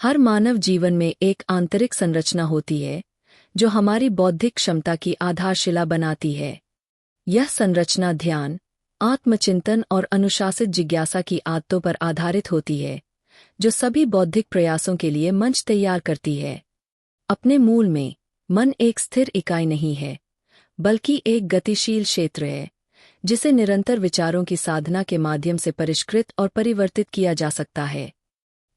हर मानव जीवन में एक आंतरिक संरचना होती है जो हमारी बौद्धिक क्षमता की आधारशिला बनाती है। यह संरचना ध्यान, आत्मचिंतन और अनुशासित जिज्ञासा की आदतों पर आधारित होती है, जो सभी बौद्धिक प्रयासों के लिए मंच तैयार करती है। अपने मूल में, मन एक स्थिर इकाई नहीं है, बल्कि एक गतिशील क्षेत्र है, जिसे निरंतर विचारों की साधना के माध्यम से परिष्कृत और परिवर्तित किया जा सकता है।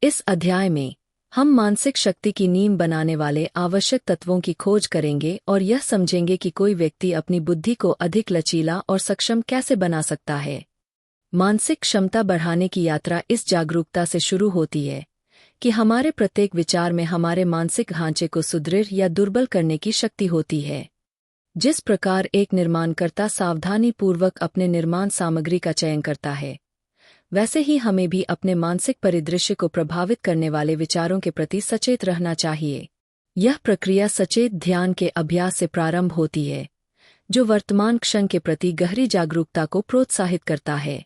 इस अध्याय में हम मानसिक शक्ति की नींव बनाने वाले आवश्यक तत्वों की खोज करेंगे और यह समझेंगे कि कोई व्यक्ति अपनी बुद्धि को अधिक लचीला और सक्षम कैसे बना सकता है। मानसिक क्षमता बढ़ाने की यात्रा इस जागरूकता से शुरू होती है कि हमारे प्रत्येक विचार में हमारे मानसिक ढांचे को सुदृढ़ या दुर्बल करने की शक्ति होती है। जिस प्रकार एक निर्माणकर्ता सावधानीपूर्वक अपने निर्माण सामग्री का चयन करता है, वैसे ही हमें भी अपने मानसिक परिदृश्य को प्रभावित करने वाले विचारों के प्रति सचेत रहना चाहिए। यह प्रक्रिया सचेत ध्यान के अभ्यास से प्रारंभ होती है, जो वर्तमान क्षण के प्रति गहरी जागरूकता को प्रोत्साहित करता है।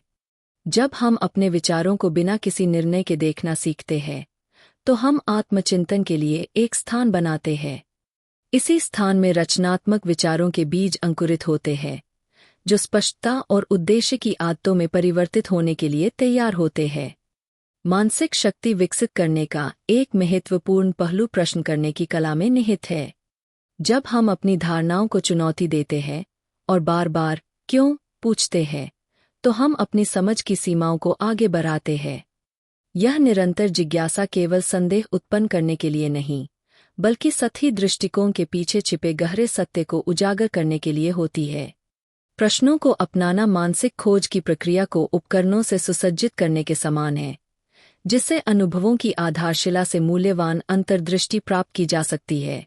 जब हम अपने विचारों को बिना किसी निर्णय के देखना सीखते हैं, तो हम आत्मचिंतन के लिए एक स्थान बनाते हैं। इसी स्थान में रचनात्मक विचारों के बीज अंकुरित होते हैं, जो स्पष्टता और उद्देश्य की आदतों में परिवर्तित होने के लिए तैयार होते हैं। मानसिक शक्ति विकसित करने का एक महत्वपूर्ण पहलू प्रश्न करने की कला में निहित है। जब हम अपनी धारणाओं को चुनौती देते हैं और बार बार क्यों पूछते हैं, तो हम अपनी समझ की सीमाओं को आगे बढ़ाते हैं। यह निरंतर जिज्ञासा केवल संदेह उत्पन्न करने के लिए नहीं, बल्कि सतही दृष्टिकोण के पीछे छिपे गहरे सत्य को उजागर करने के लिए होती है। प्रश्नों को अपनाना मानसिक खोज की प्रक्रिया को उपकरणों से सुसज्जित करने के समान है, जिससे अनुभवों की आधारशिला से मूल्यवान अंतर्दृष्टि प्राप्त की जा सकती है।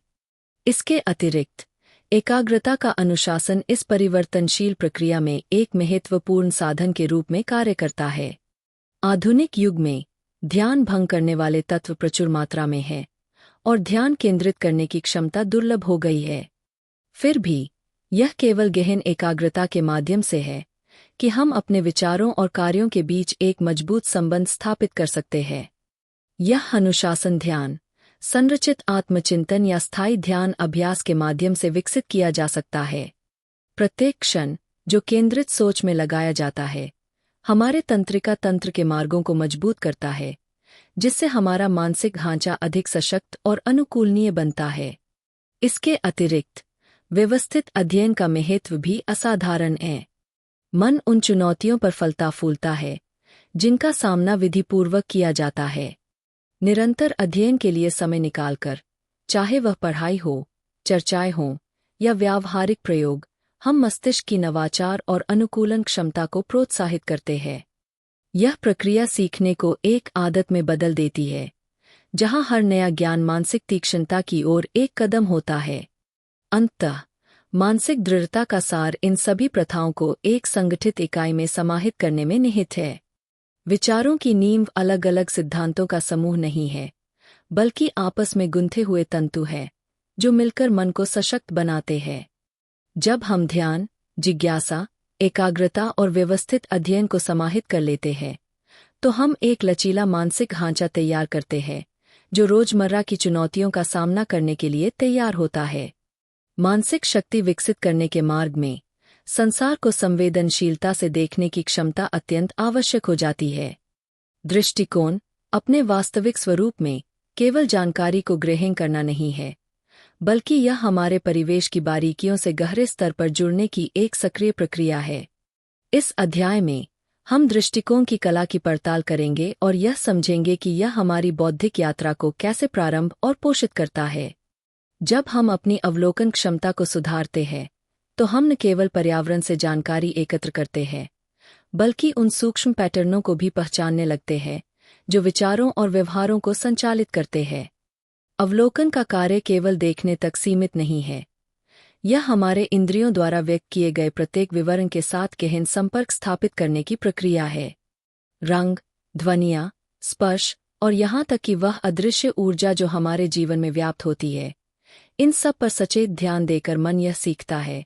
इसके अतिरिक्त, एकाग्रता का अनुशासन इस परिवर्तनशील प्रक्रिया में एक महत्वपूर्ण साधन के रूप में कार्य करता है। आधुनिक युग में ध्यान भंग करने वाले तत्व प्रचुर मात्रा में है और ध्यान केंद्रित करने की क्षमता दुर्लभ हो गई है। फिर भी यह केवल गहन एकाग्रता के माध्यम से है कि हम अपने विचारों और कार्यों के बीच एक मजबूत संबंध स्थापित कर सकते हैं। यह अनुशासन ध्यान, संरचित आत्मचिंतन या स्थायी ध्यान अभ्यास के माध्यम से विकसित किया जा सकता है। प्रत्येक क्षण जो केंद्रित सोच में लगाया जाता है, हमारे तंत्रिका तंत्र के मार्गों को मजबूत करता है, जिससे हमारा मानसिक ढांचा अधिक सशक्त और अनुकूलनीय बनता है। इसके अतिरिक्त व्यवस्थित अध्ययन का महत्व भी असाधारण है। मन उन चुनौतियों पर फलता फूलता है जिनका सामना विधिपूर्वक किया जाता है। निरंतर अध्ययन के लिए समय निकालकर, चाहे वह पढ़ाई हो, चर्चाएं हों या व्यावहारिक प्रयोग, हम मस्तिष्क की नवाचार और अनुकूलन क्षमता को प्रोत्साहित करते हैं। यह प्रक्रिया सीखने को एक आदत में बदल देती है, जहां हर नया ज्ञान मानसिक तीक्ष्णता की ओर एक कदम होता है। अंततः मानसिक दृढ़ता का सार इन सभी प्रथाओं को एक संगठित इकाई में समाहित करने में निहित है। विचारों की नींव अलग अलग सिद्धांतों का समूह नहीं है, बल्कि आपस में गुंथे हुए तंतु है, जो मिलकर मन को सशक्त बनाते हैं। जब हम ध्यान, जिज्ञासा, एकाग्रता और व्यवस्थित अध्ययन को समाहित कर लेते हैं, तो हम एक लचीला मानसिक ढांचा तैयार करते हैं, जो रोजमर्रा की चुनौतियों का सामना करने के लिए तैयार होता है। मानसिक शक्ति विकसित करने के मार्ग में संसार को संवेदनशीलता से देखने की क्षमता अत्यंत आवश्यक हो जाती है। दृष्टिकोण अपने वास्तविक स्वरूप में केवल जानकारी को ग्रहण करना नहीं है, बल्कि यह हमारे परिवेश की बारीकियों से गहरे स्तर पर जुड़ने की एक सक्रिय प्रक्रिया है। इस अध्याय में हम दृष्टिकोण की कला की पड़ताल करेंगे और यह समझेंगे कि यह हमारी बौद्धिक यात्रा को कैसे प्रारंभ और पोषित करता है। जब हम अपनी अवलोकन क्षमता को सुधारते हैं, तो हम न केवल पर्यावरण से जानकारी एकत्र करते हैं, बल्कि उन सूक्ष्म पैटर्नों को भी पहचानने लगते हैं जो विचारों और व्यवहारों को संचालित करते हैं। अवलोकन का कार्य केवल देखने तक सीमित नहीं है, यह हमारे इंद्रियों द्वारा व्यक्त किए गए प्रत्येक विवरण के साथ गहन संपर्क स्थापित करने की प्रक्रिया है। रंग, ध्वनियाँ, स्पर्श और यहाँ तक कि वह अदृश्य ऊर्जा जो हमारे जीवन में व्याप्त होती है, इन सब पर सचेत ध्यान देकर मन यह सीखता है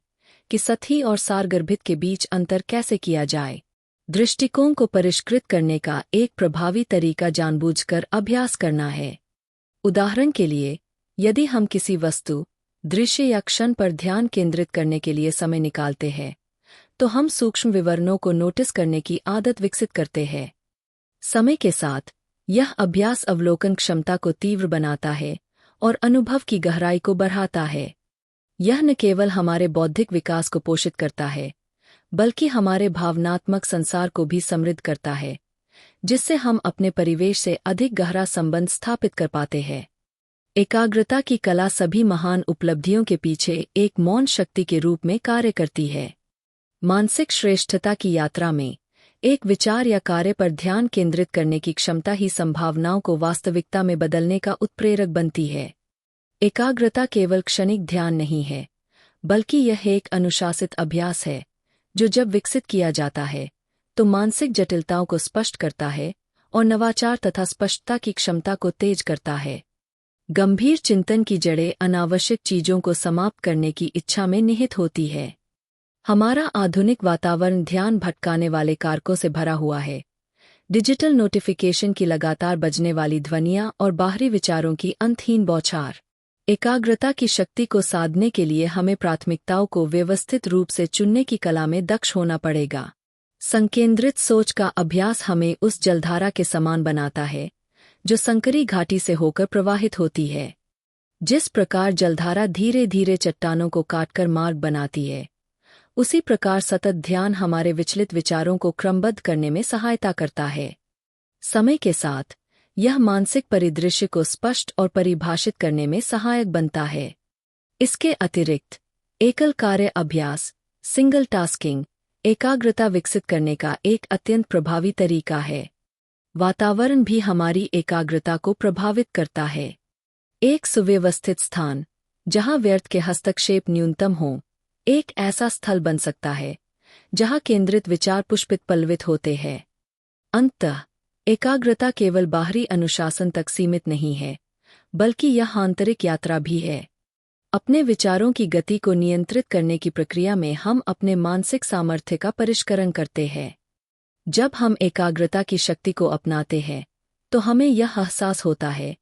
कि सतही और सारगर्भित के बीच अंतर कैसे किया जाए। दृष्टिकोण को परिष्कृत करने का एक प्रभावी तरीका जानबूझकर अभ्यास करना है। उदाहरण के लिए, यदि हम किसी वस्तु, दृश्य या क्षण पर ध्यान केंद्रित करने के लिए समय निकालते हैं, तो हम सूक्ष्म विवरणों को नोटिस करने की आदत विकसित करते हैं। समय के साथ, यह अभ्यास अवलोकन क्षमता को तीव्र बनाता है और अनुभव की गहराई को बढ़ाता है। यह न केवल हमारे बौद्धिक विकास को पोषित करता है, बल्कि हमारे भावनात्मक संसार को भी समृद्ध करता है, जिससे हम अपने परिवेश से अधिक गहरा संबंध स्थापित कर पाते हैं। एकाग्रता की कला सभी महान उपलब्धियों के पीछे एक मौन शक्ति के रूप में कार्य करती है। मानसिक श्रेष्ठता की यात्रा में एक विचार या कार्य पर ध्यान केंद्रित करने की क्षमता ही संभावनाओं को वास्तविकता में बदलने का उत्प्रेरक बनती है। एकाग्रता केवल क्षणिक ध्यान नहीं है, बल्कि यह एक अनुशासित अभ्यास है, जो जब विकसित किया जाता है, तो मानसिक जटिलताओं को स्पष्ट करता है और नवाचार तथा स्पष्टता की क्षमता को तेज करता है। गंभीर चिंतन की जड़ें अनावश्यक चीजों को समाप्त करने की इच्छा में निहित होती है। हमारा आधुनिक वातावरण ध्यान भटकाने वाले कारकों से भरा हुआ है। डिजिटल नोटिफिकेशन की लगातार बजने वाली ध्वनियां और बाहरी विचारों की अंतहीन बौछार। एकाग्रता की शक्ति को साधने के लिए हमें प्राथमिकताओं को व्यवस्थित रूप से चुनने की कला में दक्ष होना पड़ेगा। संकेंद्रित सोच का अभ्यास हमें उस जलधारा के समान बनाता है, जो संकरी घाटी से होकर प्रवाहित होती है। जिस प्रकार जलधारा धीरे धीरे चट्टानों को काटकर मार्ग बनाती है, उसी प्रकार सतत ध्यान हमारे विचलित विचारों को क्रमबद्ध करने में सहायता करता है। समय के साथ, यह मानसिक परिदृश्य को स्पष्ट और परिभाषित करने में सहायक बनता है। इसके अतिरिक्त, एकल कार्य अभ्यास, सिंगल टास्किंग, एकाग्रता विकसित करने का एक अत्यंत प्रभावी तरीका है। वातावरण भी हमारी एकाग्रता को प्रभावित करता है। एक सुव्यवस्थित स्थान, जहां व्यर्थ के हस्तक्षेप न्यूनतम हो, एक ऐसा स्थल बन सकता है जहां केंद्रित विचार पुष्पित पल्लवित होते हैं। अंततः, एकाग्रता केवल बाहरी अनुशासन तक सीमित नहीं है, बल्कि यह आंतरिक यात्रा भी है। अपने विचारों की गति को नियंत्रित करने की प्रक्रिया में हम अपने मानसिक सामर्थ्य का परिष्करण करते हैं। जब हम एकाग्रता की शक्ति को अपनाते हैं, तो हमें यह एहसास होता है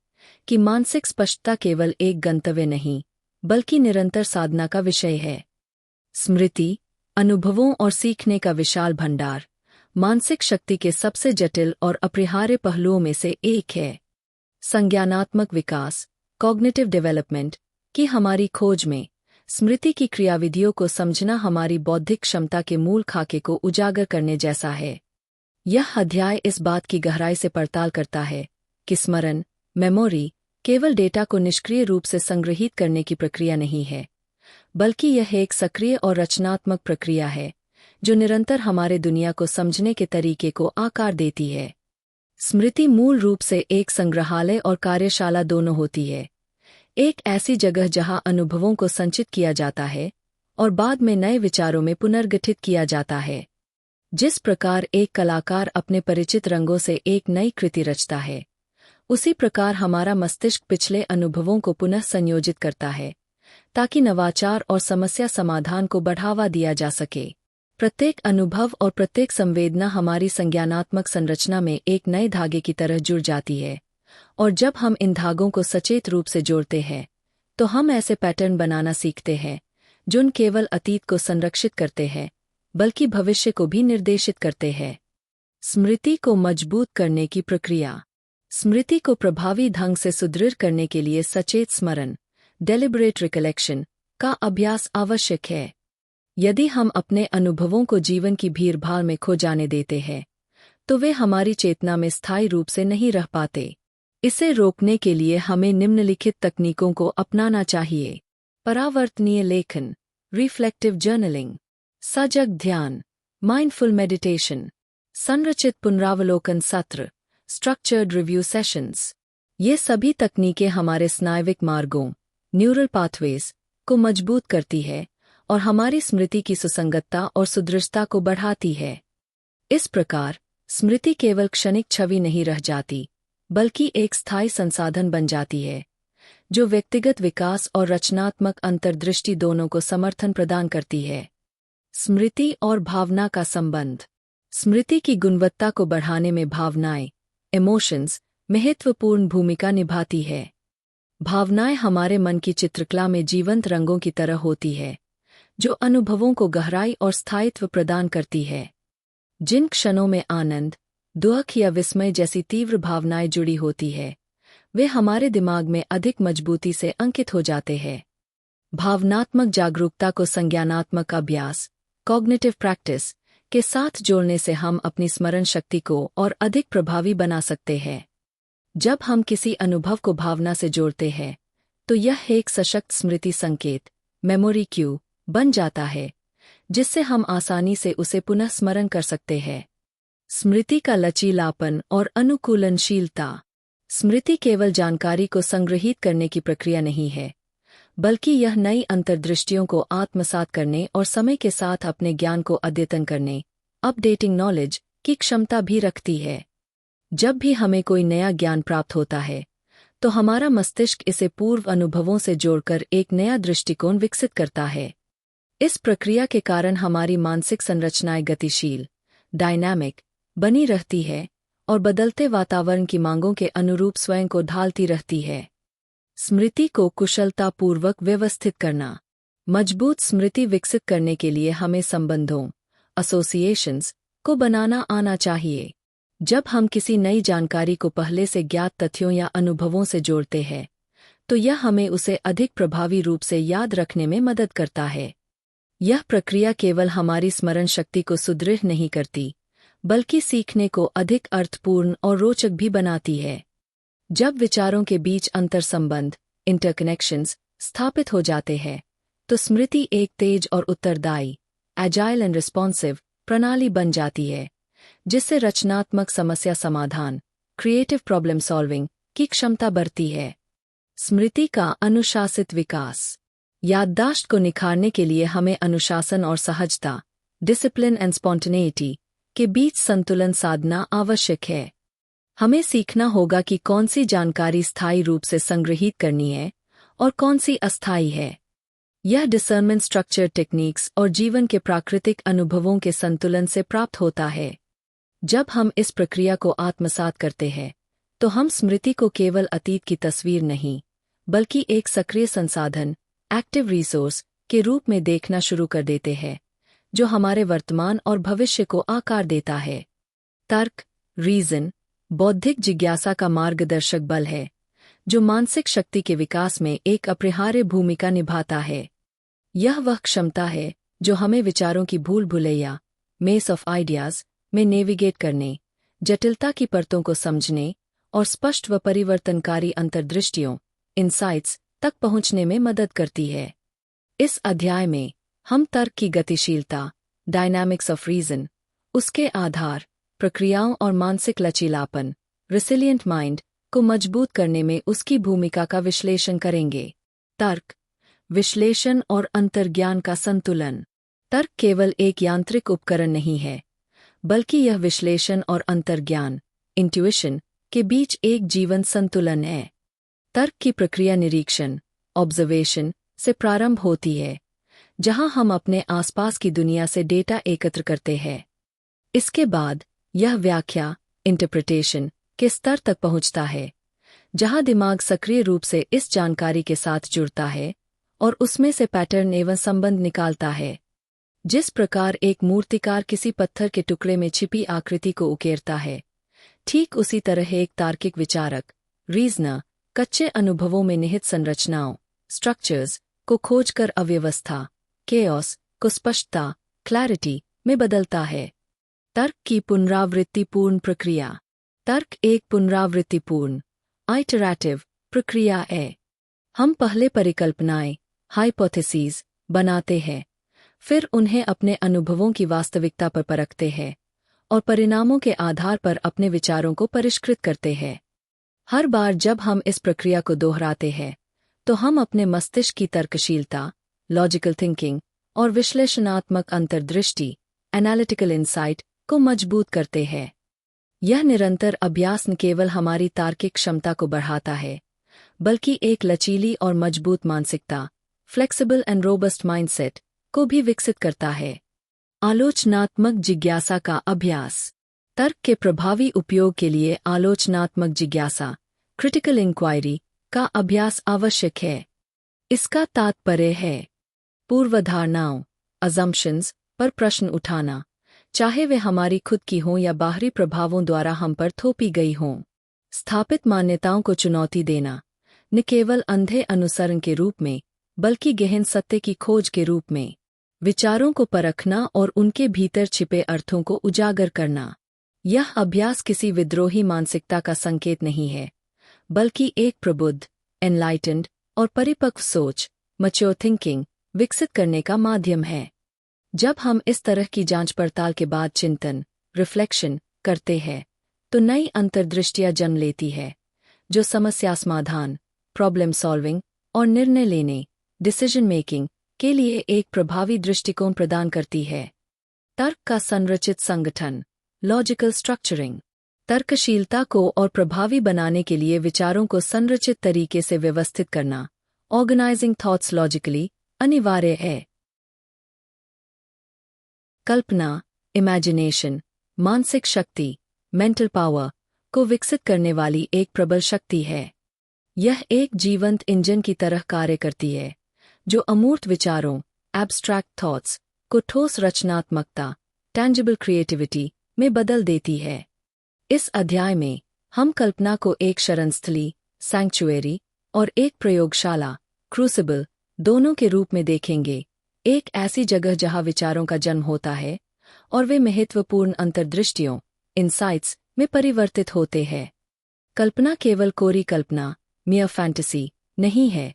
कि मानसिक स्पष्टता केवल एक गंतव्य नहीं, बल्कि निरंतर साधना का विषय है। स्मृति, अनुभवों और सीखने का विशाल भंडार मानसिक शक्ति के सबसे जटिल और अपरिहार्य पहलुओं में से एक है। संज्ञानात्मक विकास, कॉग्निटिव डेवलपमेंट की हमारी खोज में स्मृति की क्रियाविधियों को समझना हमारी बौद्धिक क्षमता के मूल खाके को उजागर करने जैसा है। यह अध्याय इस बात की गहराई से पड़ताल करता है कि स्मरण, मेमोरी, केवल डेटा को निष्क्रिय रूप से संग्रहीत करने की प्रक्रिया नहीं है, बल्कि यह एक सक्रिय और रचनात्मक प्रक्रिया है, जो निरंतर हमारे दुनिया को समझने के तरीके को आकार देती है। स्मृति मूल रूप से एक संग्रहालय और कार्यशाला दोनों होती है। एक ऐसी जगह जहां अनुभवों को संचित किया जाता है और बाद में नए विचारों में पुनर्गठित किया जाता है। जिस प्रकार एक कलाकार अपने परिचित रंगों से एक नई कृति रचता है, उसी प्रकार हमारा मस्तिष्क पिछले अनुभवों को पुनः संयोजित करता है, ताकि नवाचार और समस्या समाधान को बढ़ावा दिया जा सके। प्रत्येक अनुभव और प्रत्येक संवेदना हमारी संज्ञानात्मक संरचना में एक नए धागे की तरह जुड़ जाती है, और जब हम इन धागों को सचेत रूप से जोड़ते हैं, तो हम ऐसे पैटर्न बनाना सीखते हैं जो न केवल अतीत को संरक्षित करते हैं, बल्कि भविष्य को भी निर्देशित करते हैं। स्मृति को मजबूत करने की प्रक्रिया। स्मृति को प्रभावी ढंग से सुदृढ़ करने के लिए सचेत स्मरण, डेलिबरेट रिकलेक्शन का अभ्यास आवश्यक है। यदि हम अपने अनुभवों को जीवन की भीड़भाड़ में खो जाने देते हैं, तो वे हमारी चेतना में स्थायी रूप से नहीं रह पाते। इसे रोकने के लिए हमें निम्नलिखित तकनीकों को अपनाना चाहिए। परावर्तनीय लेखन, रिफ्लेक्टिव जर्नलिंग, सजग ध्यान, माइंडफुल मेडिटेशन, संरचित पुनरावलोकन सत्र, स्ट्रक्चर्ड रिव्यू सेशंस। ये सभी तकनीकें हमारे स्नायविक मार्गों, न्यूरल पाथवेज को मजबूत करती है और हमारी स्मृति की सुसंगतता और सुदृढ़ता को बढ़ाती है। इस प्रकार, स्मृति केवल क्षणिक छवि नहीं रह जाती, बल्कि एक स्थायी संसाधन बन जाती है, जो व्यक्तिगत विकास और रचनात्मक अंतर्दृष्टि दोनों को समर्थन प्रदान करती है। स्मृति और भावना का संबंध। स्मृति की गुणवत्ता को बढ़ाने में भावनाएं, इमोशंस, महत्वपूर्ण भूमिका निभाती है। भावनाएं हमारे मन की चित्रकला में जीवंत रंगों की तरह होती है, जो अनुभवों को गहराई और स्थायित्व प्रदान करती है। जिन क्षणों में आनंद, दुख या विस्मय जैसी तीव्र भावनाएं जुड़ी होती है, वे हमारे दिमाग में अधिक मजबूती से अंकित हो जाते हैं। भावनात्मक जागरूकता को संज्ञानात्मक अभ्यास, कॉग्निटिव प्रैक्टिस, के साथ जोड़ने से हम अपनी स्मरण शक्ति को और अधिक प्रभावी बना सकते हैं। जब हम किसी अनुभव को भावना से जोड़ते हैं, तो यह एक सशक्त स्मृति संकेत, मेमोरी क्यू, बन जाता है, जिससे हम आसानी से उसे पुनः स्मरण कर सकते हैं। स्मृति का लचीलापन और अनुकूलनशीलता। स्मृति केवल जानकारी को संग्रहीत करने की प्रक्रिया नहीं है, बल्कि यह नई अंतर्दृष्टियों को आत्मसात करने और समय के साथ अपने ज्ञान को अद्यतन करने, अपडेटिंग नॉलेज, की क्षमता भी रखती है। जब भी हमें कोई नया ज्ञान प्राप्त होता है, तो हमारा मस्तिष्क इसे पूर्व अनुभवों से जोड़कर एक नया दृष्टिकोण विकसित करता है। इस प्रक्रिया के कारण हमारी मानसिक संरचनाएं गतिशील, डायनामिक, बनी रहती है और बदलते वातावरण की मांगों के अनुरूप स्वयं को ढालती रहती है। स्मृति को कुशलतापूर्वक व्यवस्थित करना। मजबूत स्मृति विकसित करने के लिए हमें संबंधों, एसोसिएशंस, को बनाना आना चाहिए। जब हम किसी नई जानकारी को पहले से ज्ञात तथ्यों या अनुभवों से जोड़ते हैं, तो यह हमें उसे अधिक प्रभावी रूप से याद रखने में मदद करता है। यह प्रक्रिया केवल हमारी स्मरण शक्ति को सुदृढ़ नहीं करती, बल्कि सीखने को अधिक अर्थपूर्ण और रोचक भी बनाती है। जब विचारों के बीच अंतर्संबंध, इंटरकनेक्शंस, स्थापित हो जाते हैं, तो स्मृति एक तेज और उत्तरदायी, एजाइल एंड रिस्पॉन्सिव प्रणाली बन जाती है, जिससे रचनात्मक समस्या समाधान, क्रिएटिव प्रॉब्लम सॉल्विंग, की क्षमता बढ़ती है। स्मृति का अनुशासित विकास। याददाश्त को निखारने के लिए हमें अनुशासन और सहजता, डिसिप्लिन एंड स्पॉन्टेनिटी, के बीच संतुलन साधना आवश्यक है। हमें सीखना होगा कि कौन सी जानकारी स्थायी रूप से संग्रहीत करनी है और कौन सी अस्थायी है। यह डिसर्नमेंट स्ट्रक्चर टेक्निक्स और जीवन के प्राकृतिक अनुभवों के संतुलन से प्राप्त होता है। जब हम इस प्रक्रिया को आत्मसात करते हैं, तो हम स्मृति को केवल अतीत की तस्वीर नहीं, बल्कि एक सक्रिय संसाधन, एक्टिव रिसोर्स, के रूप में देखना शुरू कर देते हैं, जो हमारे वर्तमान और भविष्य को आकार देता है। तर्क, रीजन, बौद्धिक जिज्ञासा का मार्गदर्शक बल है, जो मानसिक शक्ति के विकास में एक अपरिहार्य भूमिका निभाता है। यह वह क्षमता है जो हमें विचारों की भूल भुलैया, मेस ऑफ आइडियाज, में नेविगेट करने, जटिलता की परतों को समझने और स्पष्ट व परिवर्तनकारी अंतर्दृष्टियों, इनसाइट्स, तक पहुंचने में मदद करती है। इस अध्याय में हम तर्क की गतिशीलता, डायनामिक्स ऑफ रीजन, उसके आधार, प्रक्रियाओं और मानसिक लचीलापन, रिसिलिएंट माइंड, को मजबूत करने में उसकी भूमिका का विश्लेषण करेंगे। तर्क, विश्लेषण और अंतर्ज्ञान का संतुलन। तर्क केवल एक यांत्रिक उपकरण नहीं है, बल्कि यह विश्लेषण और अंतर्ज्ञान, इंट्यूइशन, के बीच एक जीवंत संतुलन है। तर्क की प्रक्रिया निरीक्षण, ऑब्जर्वेशन, से प्रारंभ होती है, जहां हम अपने आसपास की दुनिया से डेटा एकत्र करते हैं। इसके बाद यह व्याख्या, इंटरप्रिटेशन, के स्तर तक पहुंचता है, जहां दिमाग सक्रिय रूप से इस जानकारी के साथ जुड़ता है और उसमें से पैटर्न एवं संबंध निकालता है। जिस प्रकार एक मूर्तिकार किसी पत्थर के टुकड़े में छिपी आकृति को उकेरता है, ठीक उसी तरह एक तार्किक विचारक, रीजनर, कच्चे अनुभवों में निहित संरचनाओं, स्ट्रक्चर्स, को खोजकर अव्यवस्था, केओस, को स्पष्टता, क्लैरिटी, में बदलता है। तर्क की पुनरावृत्तिपूर्ण प्रक्रिया। तर्क एक पुनरावृत्तिपूर्ण, आइटरेटिव, प्रक्रिया है। हम पहले परिकल्पनाएं, हाइपोथेसिस, बनाते हैं, फिर उन्हें अपने अनुभवों की वास्तविकता पर परखते हैं और परिणामों के आधार पर अपने विचारों को परिष्कृत करते हैं। हर बार जब हम इस प्रक्रिया को दोहराते हैं, तो हम अपने मस्तिष्क की तर्कशीलता, लॉजिकल थिंकिंग और विश्लेषणात्मक अंतर्दृष्टि, एनालिटिकल इंसाइट, को मजबूत करते हैं। यह निरंतर अभ्यास न केवल हमारी तार्किक क्षमता को बढ़ाता है, बल्कि एक लचीली और मजबूत मानसिकता, फ्लेक्सिबल एंड रोबस्ट माइंडसेट, को भी विकसित करता है। आलोचनात्मक जिज्ञासा का अभ्यास। तर्क के प्रभावी उपयोग के लिए आलोचनात्मक जिज्ञासा, क्रिटिकल इंक्वायरी, का अभ्यास आवश्यक है। इसका तात्पर्य है पूर्वधारणाओं असम्पशंस पर प्रश्न उठाना, चाहे वे हमारी खुद की हों या बाहरी प्रभावों द्वारा हम पर थोपी गई हों। स्थापित मान्यताओं को चुनौती देना, न केवल अंधे अनुसरण के रूप में बल्कि गहन सत्य की खोज के रूप में। विचारों को परखना और उनके भीतर छिपे अर्थों को उजागर करना। यह अभ्यास किसी विद्रोही मानसिकता का संकेत नहीं है, बल्कि एक प्रबुद्ध, एनलाइटेंड और परिपक्व सोच, मैच्योर थिंकिंग विकसित करने का माध्यम है। जब हम इस तरह की जांच पड़ताल के बाद चिंतन, रिफ्लेक्शन करते हैं, तो नई अंतर्दृष्टियां जन्म लेती है, जो समस्या समाधान, प्रॉब्लम सॉल्विंग और निर्णय लेने, डिसीजन मेकिंग के लिए एक प्रभावी दृष्टिकोण प्रदान करती है। तर्क का संरचित संगठन, लॉजिकल स्ट्रक्चरिंग, तर्कशीलता को और प्रभावी बनाने के लिए विचारों को संरचित तरीके से व्यवस्थित करना, ऑर्गेनाइजिंग थॉट्स लॉजिकली, अनिवार्य है। कल्पना, इमेजिनेशन, मानसिक शक्ति, मेंटल पावर को विकसित करने वाली एक प्रबल शक्ति है। यह एक जीवंत इंजन की तरह कार्य करती है, जो अमूर्त विचारों, एब्स्ट्रैक्ट थॉट्स को ठोस रचनात्मकता, टैंजिबल क्रिएटिविटी में बदल देती है। इस अध्याय में हम कल्पना को एक शरणस्थली, सैंक्चुएरी और एक प्रयोगशाला, क्रूसिबल, दोनों के रूप में देखेंगे। एक ऐसी जगह जहां विचारों का जन्म होता है और वे महत्वपूर्ण अंतर्दृष्टियों, इनसाइट्स में परिवर्तित होते हैं। कल्पना केवल कोरी कल्पना, मियर फैंटेसी नहीं है,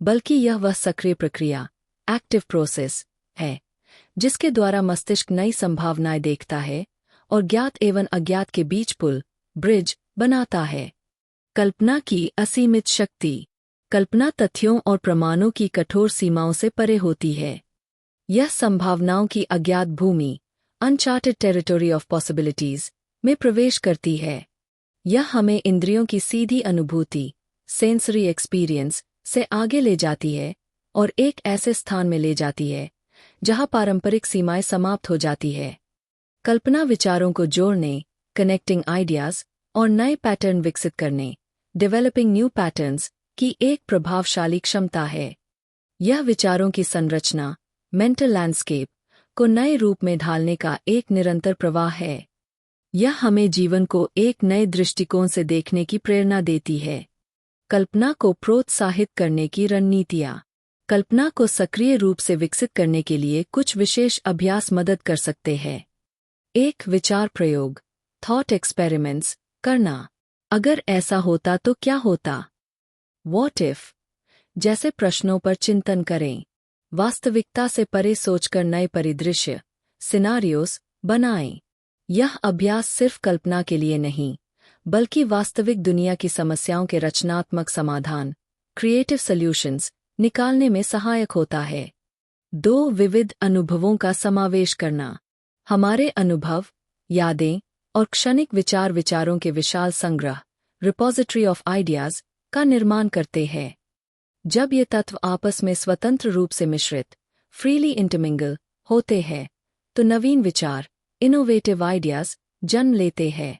बल्कि यह वह सक्रिय प्रक्रिया, एक्टिव प्रोसेस है, जिसके द्वारा मस्तिष्क नई संभावनाएं देखता है और ज्ञात एवं अज्ञात के बीच पुल, ब्रिज बनाता है। कल्पना की असीमित शक्ति। कल्पना तथ्यों और प्रमाणों की कठोर सीमाओं से परे होती है। यह संभावनाओं की अज्ञात भूमि, अनचार्टेड टेरिटरी ऑफ पॉसिबिलिटीज में प्रवेश करती है। यह हमें इंद्रियों की सीधी अनुभूति, सेंसरी एक्सपीरियंस से आगे ले जाती है और एक ऐसे स्थान में ले जाती है जहां पारंपरिक सीमाएं समाप्त हो जाती है। कल्पना विचारों को जोड़ने, कनेक्टिंग आइडियाज और नए पैटर्न विकसित करने, डेवलपिंग न्यू पैटर्न्स की एक प्रभावशाली क्षमता है। यह विचारों की संरचना, मेंटल लैंडस्केप को नए रूप में ढालने का एक निरंतर प्रवाह है। यह हमें जीवन को एक नए दृष्टिकोण से देखने की प्रेरणा देती है। कल्पना को प्रोत्साहित करने की रणनीतियाँ। कल्पना को सक्रिय रूप से विकसित करने के लिए कुछ विशेष अभ्यास मदद कर सकते हैं। एक विचार प्रयोग, थॉट एक्सपेरिमेंट्स करना। अगर ऐसा होता तो क्या होता? व्हाट इफ जैसे प्रश्नों पर चिंतन करें। वास्तविकता से परे सोचकर नए परिदृश्य, सिनारियोस बनाएं। यह अभ्यास सिर्फ कल्पना के लिए नहीं, बल्कि वास्तविक दुनिया की समस्याओं के रचनात्मक समाधान, क्रिएटिव सॉल्यूशंस निकालने में सहायक होता है। 2 विविध अनुभवों का समावेश करना। हमारे अनुभव, यादें और क्षणिक विचारों के विशाल संग्रह, रिपोजिटरी ऑफ आइडियाज का निर्माण करते हैं। जब ये तत्व आपस में स्वतंत्र रूप से मिश्रित, फ्रीली इंटरमिंगल होते हैं, तो नवीन विचार, इनोवेटिव आइडियाज जन्म लेते हैं।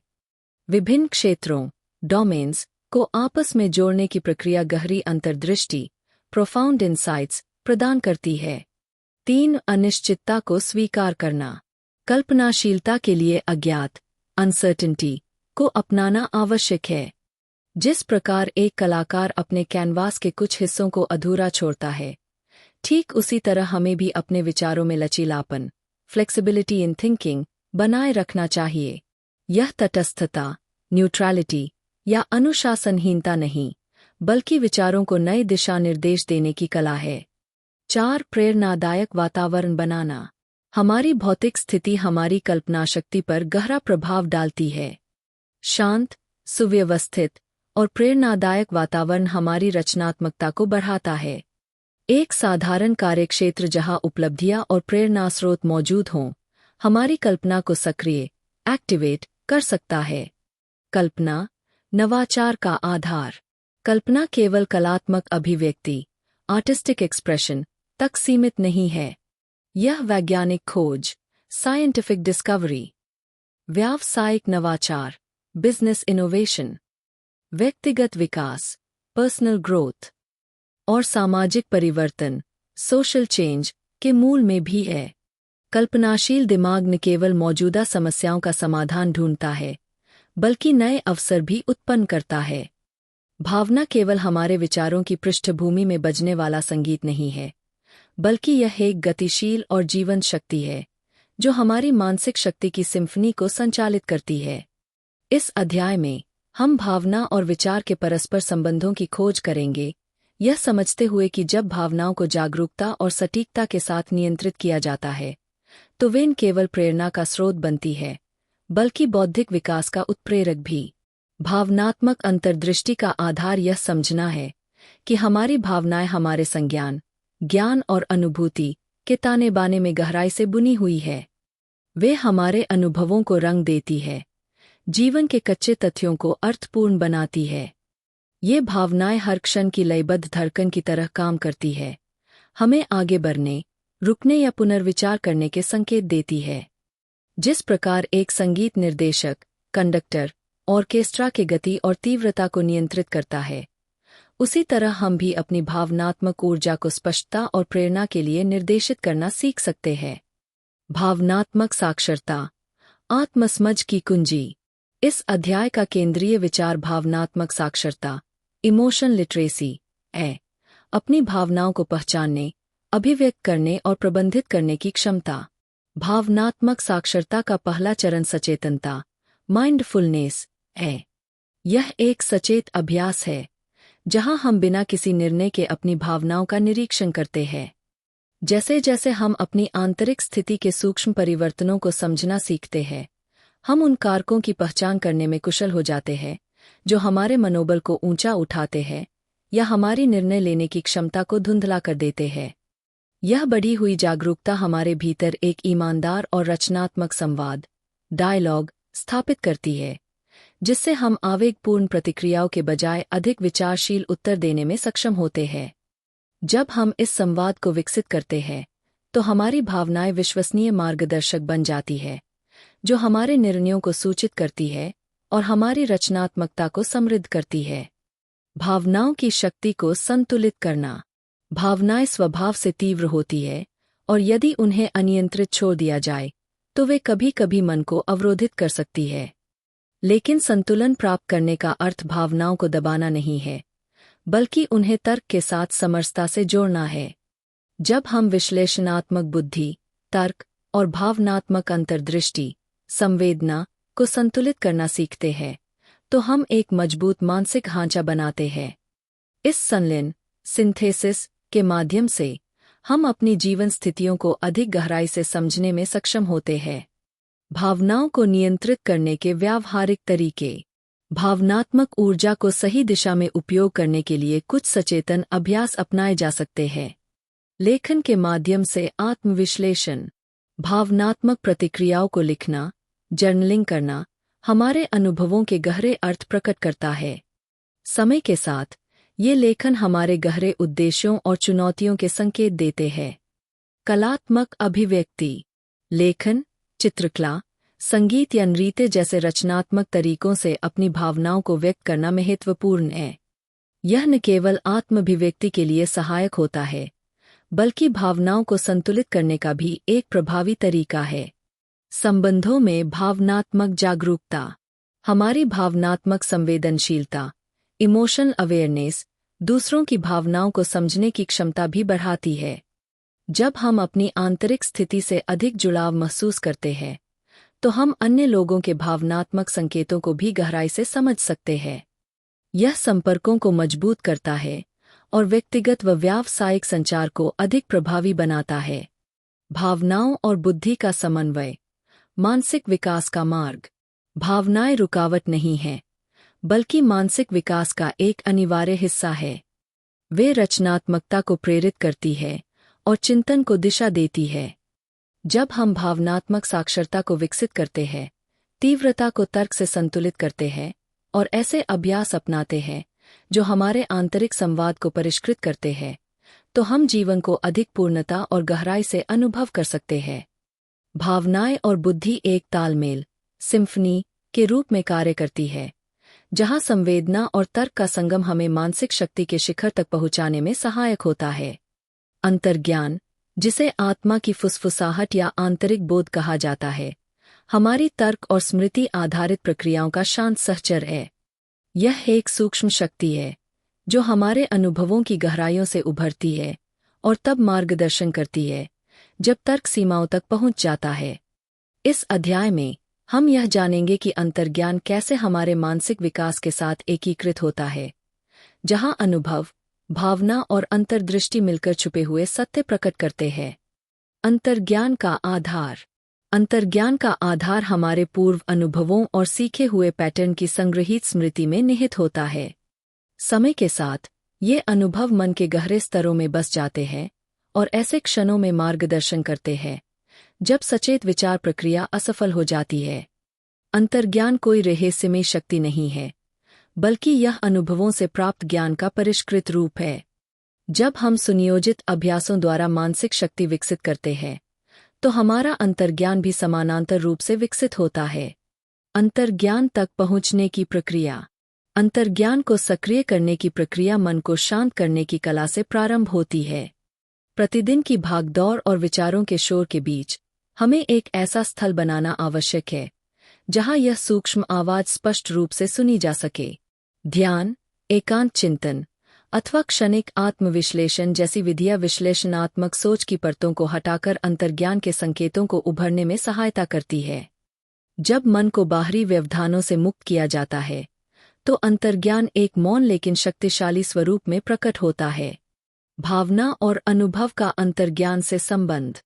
विभिन्न क्षेत्रों, डोमेन्स को आपस में जोड़ने की प्रक्रिया गहरी अंतर्दृष्टि, प्रोफाउंड इंसाइट्स प्रदान करती है। 3 अनिश्चितता को स्वीकार करना। कल्पनाशीलता के लिए अज्ञात, अनसर्टेनिटी को अपनाना आवश्यक है। जिस प्रकार एक कलाकार अपने कैनवास के कुछ हिस्सों को अधूरा छोड़ता है, ठीक उसी तरह हमें भी अपने विचारों में लचीलापन, फ्लेक्सिबिलिटी इन थिंकिंग बनाए रखना चाहिए। यह तटस्थता, न्यूट्रलिटी या अनुशासनहीनता नहीं, बल्कि विचारों को नए दिशा निर्देश देने की कला है। 4 प्रेरणादायक वातावरण बनाना। हमारी भौतिक स्थिति हमारी कल्पनाशक्ति पर गहरा प्रभाव डालती है। शांत, सुव्यवस्थित और प्रेरणादायक वातावरण हमारी रचनात्मकता को बढ़ाता है। एक साधारण कार्यक्षेत्र जहां उपलब्धियां और प्रेरणा स्रोत मौजूद हों, हमारी कल्पना को सक्रिय, एक्टिवेट कर सकता है। कल्पना, नवाचार का आधार। कल्पना केवल कलात्मक अभिव्यक्ति, आर्टिस्टिक एक्सप्रेशन तक सीमित नहीं है। यह वैज्ञानिक खोज, साइंटिफिक डिस्कवरी, व्यावसायिक नवाचार, बिजनेस इनोवेशन, व्यक्तिगत विकास, पर्सनल ग्रोथ और सामाजिक परिवर्तन, सोशल चेंज, के मूल में भी है। कल्पनाशील दिमाग न केवल मौजूदा समस्याओं का समाधान ढूंढता है, बल्कि नए अवसर भी उत्पन्न करता है। भावना केवल हमारे विचारों की पृष्ठभूमि में बजने वाला संगीत नहीं है, बल्कि यह एक गतिशील और जीवंत शक्ति है, जो हमारी मानसिक शक्ति की सिम्फनी को संचालित करती है। इस अध्याय में हम भावना और विचार के परस्पर संबंधों की खोज करेंगे, यह समझते हुए कि जब भावनाओं को जागरूकता और सटीकता के साथ नियंत्रित किया जाता है, तो वे न केवल प्रेरणा का स्रोत बनती है, बल्कि बौद्धिक विकास का उत्प्रेरक भी। भावनात्मक अंतर्दृष्टि का आधार यह समझना है कि हमारी भावनाएं हमारे संज्ञान, ज्ञान और अनुभूति के ताने बाने में गहराई से बुनी हुई है। वे हमारे अनुभवों को रंग देती है, जीवन के कच्चे तथ्यों को अर्थपूर्ण बनाती है। ये भावनाएं हर क्षण की लयबद्ध धड़कन की तरह काम करती है, हमें आगे बढ़ने, रुकने या पुनर्विचार करने के संकेत देती है। जिस प्रकार एक संगीत निर्देशक, कंडक्टर, ऑर्केस्ट्रा के गति और तीव्रता को नियंत्रित करता है, उसी तरह हम भी अपनी भावनात्मक ऊर्जा को स्पष्टता और प्रेरणा के लिए निर्देशित करना सीख सकते हैं। भावनात्मक साक्षरता, आत्मसमझ की कुंजी। इस अध्याय का केंद्रीय विचार भावनात्मक साक्षरता, इमोशन लिटरेसी, है। अपनी भावनाओं को पहचानने, अभिव्यक्त करने और प्रबंधित करने की क्षमता। भावनात्मक साक्षरता का पहला चरण सचेतनता, माइंडफुलनेस, है। यह एक सचेत अभ्यास है, जहां हम बिना किसी निर्णय के अपनी भावनाओं का निरीक्षण करते हैं। जैसे जैसे हम अपनी आंतरिक स्थिति के सूक्ष्म परिवर्तनों को समझना सीखते हैं, हम उन कारकों की पहचान करने में कुशल हो जाते हैं, जो हमारे मनोबल को ऊंचा उठाते हैं या हमारी निर्णय लेने की क्षमता को धुंधला कर देते हैं। यह बढ़ी हुई जागरूकता हमारे भीतर एक ईमानदार और रचनात्मक संवाद, डायलॉग, स्थापित करती है, जिससे हम आवेगपूर्ण प्रतिक्रियाओं के बजाय अधिक विचारशील उत्तर देने में सक्षम होते हैं। जब हम इस संवाद को विकसित करते हैं, तो हमारी भावनाएं विश्वसनीय मार्गदर्शक बन जाती है, जो हमारे निर्णयों को सूचित करती है और हमारी रचनात्मकता को समृद्ध करती है। भावनाओं की शक्ति को संतुलित करना। भावनाएं स्वभाव से तीव्र होती है, और यदि उन्हें अनियंत्रित छोड़ दिया जाए, तो वे कभी कभी मन को अवरोधित कर सकती है। लेकिन संतुलन प्राप्त करने का अर्थ भावनाओं को दबाना नहीं है, बल्कि उन्हें तर्क के साथ समरसता से जोड़ना है। जब हम विश्लेषणात्मक बुद्धि, तर्क और भावनात्मक अंतर्दृष्टि, संवेदना को संतुलित करना सीखते हैं, तो हम एक मजबूत मानसिक ढांचा बनाते हैं। इस संलयन, सिंथेसिस, के माध्यम से हम अपनी जीवन स्थितियों को अधिक गहराई से समझने में सक्षम होते हैं। भावनाओं को नियंत्रित करने के व्यावहारिक तरीके। भावनात्मक ऊर्जा को सही दिशा में उपयोग करने के लिए कुछ सचेतन अभ्यास अपनाए जा सकते हैं। लेखन के माध्यम से आत्मविश्लेषण। भावनात्मक प्रतिक्रियाओं को लिखना, जर्नलिंग करना, हमारे अनुभवों के गहरे अर्थ प्रकट करता है। समय के साथ ये लेखन हमारे गहरे उद्देश्यों और चुनौतियों के संकेत देते हैं। कलात्मक अभिव्यक्ति। लेखन, चित्रकला, संगीत या नृत्य जैसे रचनात्मक तरीकों से अपनी भावनाओं को व्यक्त करना महत्वपूर्ण है। यह न केवल आत्माभिव्यक्ति के लिए सहायक होता है, बल्कि भावनाओं को संतुलित करने का भी एक प्रभावी तरीका है। संबंधों में भावनात्मक जागरूकता। हमारी भावनात्मक संवेदनशीलता, इमोशनल अवेयरनेस, दूसरों की भावनाओं को समझने की क्षमता भी बढ़ाती है। जब हम अपनी आंतरिक स्थिति से अधिक जुड़ाव महसूस करते हैं, तो हम अन्य लोगों के भावनात्मक संकेतों को भी गहराई से समझ सकते हैं। यह संपर्कों को मजबूत करता है और व्यक्तिगत व व्यावसायिक संचार को अधिक प्रभावी बनाता है। भावनाओं और बुद्धि का समन्वय। मानसिक विकास का मार्ग। भावनाएं रुकावट नहीं हैं, बल्कि मानसिक विकास का एक अनिवार्य हिस्सा है। वे रचनात्मकता को प्रेरित करती है और चिंतन को दिशा देती है। जब हम भावनात्मक साक्षरता को विकसित करते हैं, तीव्रता को तर्क से संतुलित करते हैं और ऐसे अभ्यास अपनाते हैं जो हमारे आंतरिक संवाद को परिष्कृत करते हैं, तो हम जीवन को अधिक पूर्णता और गहराई से अनुभव कर सकते हैं। भावनाएं और बुद्धि एक तालमेल, सिम्फनी, के रूप में कार्य करती है, जहाँ संवेदना और तर्क का संगम हमें मानसिक शक्ति के शिखर तक पहुँचाने में सहायक होता है। अंतर्ज्ञान, जिसे आत्मा की फुसफुसाहट या आंतरिक बोध कहा जाता है, हमारी तर्क और स्मृति आधारित प्रक्रियाओं का शांत सहचर है। यह एक सूक्ष्म शक्ति है जो हमारे अनुभवों की गहराइयों से उभरती है और तब मार्गदर्शन करती है जब तर्क सीमाओं तक पहुंच जाता है। इस अध्याय में हम यह जानेंगे कि अंतर्ज्ञान कैसे हमारे मानसिक विकास के साथ एकीकृत होता है, जहां अनुभव, भावना और अंतर्दृष्टि मिलकर छुपे हुए सत्य प्रकट करते हैं। अंतर्ज्ञान का आधार। अंतर्ज्ञान का आधार हमारे पूर्व अनुभवों और सीखे हुए पैटर्न की संग्रहीत स्मृति में निहित होता है। समय के साथ ये अनुभव मन के गहरे स्तरों में बस जाते हैं और ऐसे क्षणों में मार्गदर्शन करते हैं जब सचेत विचार प्रक्रिया असफल हो जाती है। अंतर्ज्ञान कोई रहस्यमय शक्ति नहीं है, बल्कि यह अनुभवों से प्राप्त ज्ञान का परिष्कृत रूप है। जब हम सुनियोजित अभ्यासों द्वारा मानसिक शक्ति विकसित करते हैं, तो हमारा अंतर्ज्ञान भी समानांतर रूप से विकसित होता है। अंतर्ज्ञान तक पहुंचने की प्रक्रिया। अंतर्ज्ञान को सक्रिय करने की प्रक्रिया मन को शांत करने की कला से प्रारंभ होती है। प्रतिदिन की भागदौड़ और विचारों के शोर के बीच हमें एक ऐसा स्थल बनाना आवश्यक है जहां यह सूक्ष्म आवाज स्पष्ट रूप से सुनी जा सके। ध्यान, एकांत चिंतन अथवा क्षणिक आत्मविश्लेषण जैसी विधियां विश्लेषणात्मक सोच की परतों को हटाकर अंतर्ज्ञान के संकेतों को उभरने में सहायता करती है। जब मन को बाहरी व्यवधानों से मुक्त किया जाता है, तो अंतर्ज्ञान एक मौन लेकिन शक्तिशाली स्वरूप में प्रकट होता है। भावना और अनुभव का अंतर्ज्ञान से संबंध।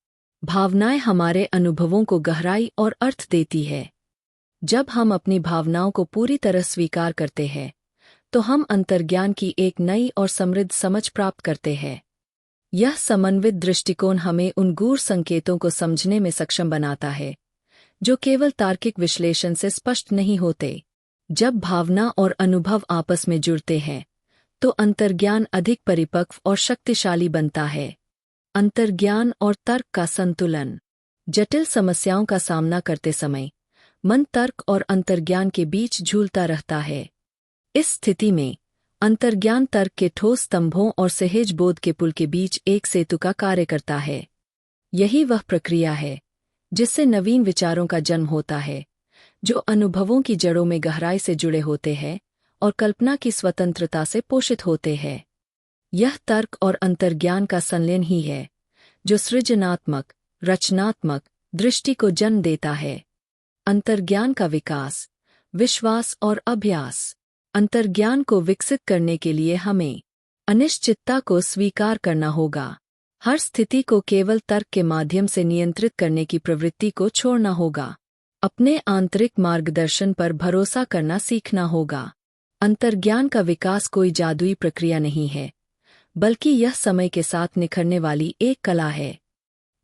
भावनाएं हमारे अनुभवों को गहराई और अर्थ देती है। जब हम अपनी भावनाओं को पूरी तरह स्वीकार करते हैं, तो हम अंतर्ज्ञान की एक नई और समृद्ध समझ प्राप्त करते हैं। यह समन्वित दृष्टिकोण हमें उन गूढ़ संकेतों को समझने में सक्षम बनाता है जो केवल तार्किक विश्लेषण से स्पष्ट नहीं होते। जब भावना और अनुभव आपस में जुड़ते हैं, तो अंतर्ज्ञान अधिक परिपक्व और शक्तिशाली बनता है। अंतर्ज्ञान और तर्क का संतुलन। जटिल समस्याओं का सामना करते समय मन तर्क और अंतर्ज्ञान के बीच झूलता रहता है। इस स्थिति में अंतर्ज्ञान तर्क के ठोस स्तंभों और सहज बोध के पुल के बीच एक सेतु का कार्य करता है। यही वह प्रक्रिया है जिससे नवीन विचारों का जन्म होता है, जो अनुभवों की जड़ों में गहराई से जुड़े होते हैं और कल्पना की स्वतंत्रता से पोषित होते हैं। यह तर्क और अंतर्ज्ञान का संलयन ही है जो सृजनात्मक, रचनात्मक दृष्टि को जन्म देता है। अंतर्ज्ञान का विकास, विश्वास और अभ्यास। अंतर्ज्ञान को विकसित करने के लिए हमें अनिश्चितता को स्वीकार करना होगा। हर स्थिति को केवल तर्क के माध्यम से नियंत्रित करने की प्रवृत्ति को छोड़ना होगा। अपने आंतरिक मार्गदर्शन पर भरोसा करना सीखना होगा। अंतर्ज्ञान का विकास कोई जादुई प्रक्रिया नहीं है, बल्कि यह समय के साथ निखरने वाली एक कला है।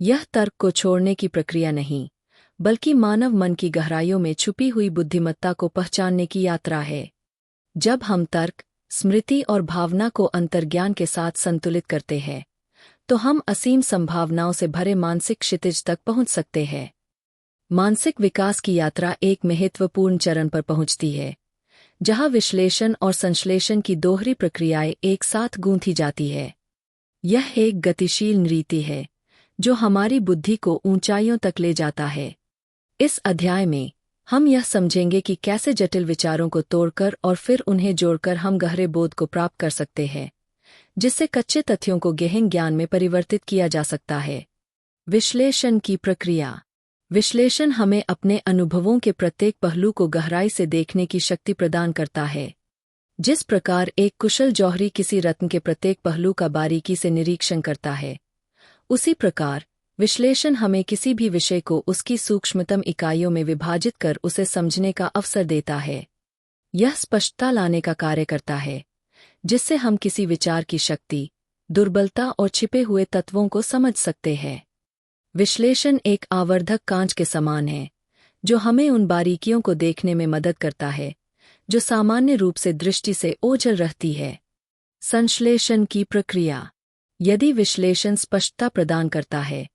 यह तर्क को छोड़ने की प्रक्रिया नहीं, बल्कि मानव मन की गहराइयों में छुपी हुई बुद्धिमत्ता को पहचानने की यात्रा है। जब हम तर्क, स्मृति और भावना को अंतर्ज्ञान के साथ संतुलित करते हैं, तो हम असीम संभावनाओं से भरे मानसिक क्षितिज तक पहुंच सकते हैं। मानसिक विकास की यात्रा एक महत्वपूर्ण चरण पर पहुंचती है, जहां विश्लेषण और संश्लेषण की दोहरी प्रक्रियाएं एक साथ गूंथी जाती है। यह एक गतिशील नृत्य है जो हमारी बुद्धि को ऊंचाइयों तक ले जाता है। इस अध्याय में हम यह समझेंगे कि कैसे जटिल विचारों को तोड़कर और फिर उन्हें जोड़कर हम गहरे बोध को प्राप्त कर सकते हैं, जिससे कच्चे तथ्यों को गहन ज्ञान में परिवर्तित किया जा सकता है। विश्लेषण की प्रक्रिया। विश्लेषण हमें अपने अनुभवों के प्रत्येक पहलू को गहराई से देखने की शक्ति प्रदान करता है। जिस प्रकार एक कुशल जौहरी किसी रत्न के प्रत्येक पहलू का बारीकी से निरीक्षण करता है, उसी प्रकार विश्लेषण हमें किसी भी विषय को उसकी सूक्ष्मतम इकाइयों में विभाजित कर उसे समझने का अवसर देता है। यह स्पष्टता लाने का कार्य करता है, जिससे हम किसी विचार की शक्ति, दुर्बलता और छिपे हुए तत्वों को समझ सकते हैं। विश्लेषण एक आवर्धक कांच के समान है, जो हमें उन बारीकियों को देखने में मदद करता है जो सामान्य रूप से दृष्टि से ओझल रहती है। संश्लेषण की प्रक्रिया। यदि विश्लेषण स्पष्टता प्रदान करता है,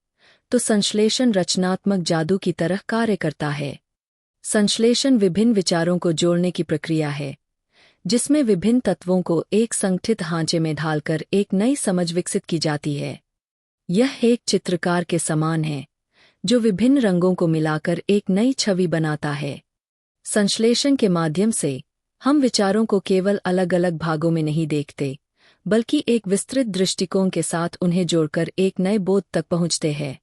तो संश्लेषण रचनात्मक जादू की तरह कार्य करता है। संश्लेषण विभिन्न विचारों को जोड़ने की प्रक्रिया है, जिसमें विभिन्न तत्वों को एक संगठित ढांचे में ढालकर एक नई समझ विकसित की जाती है। यह एक चित्रकार के समान है, जो विभिन्न रंगों को मिलाकर एक नई छवि बनाता है। संश्लेषण के माध्यम से हम विचारों को केवल अलग अलग भागों में नहीं देखते, बल्कि एक विस्तृत दृष्टिकोण के साथ उन्हें जोड़कर एक नए बोध तक पहुंचते हैं।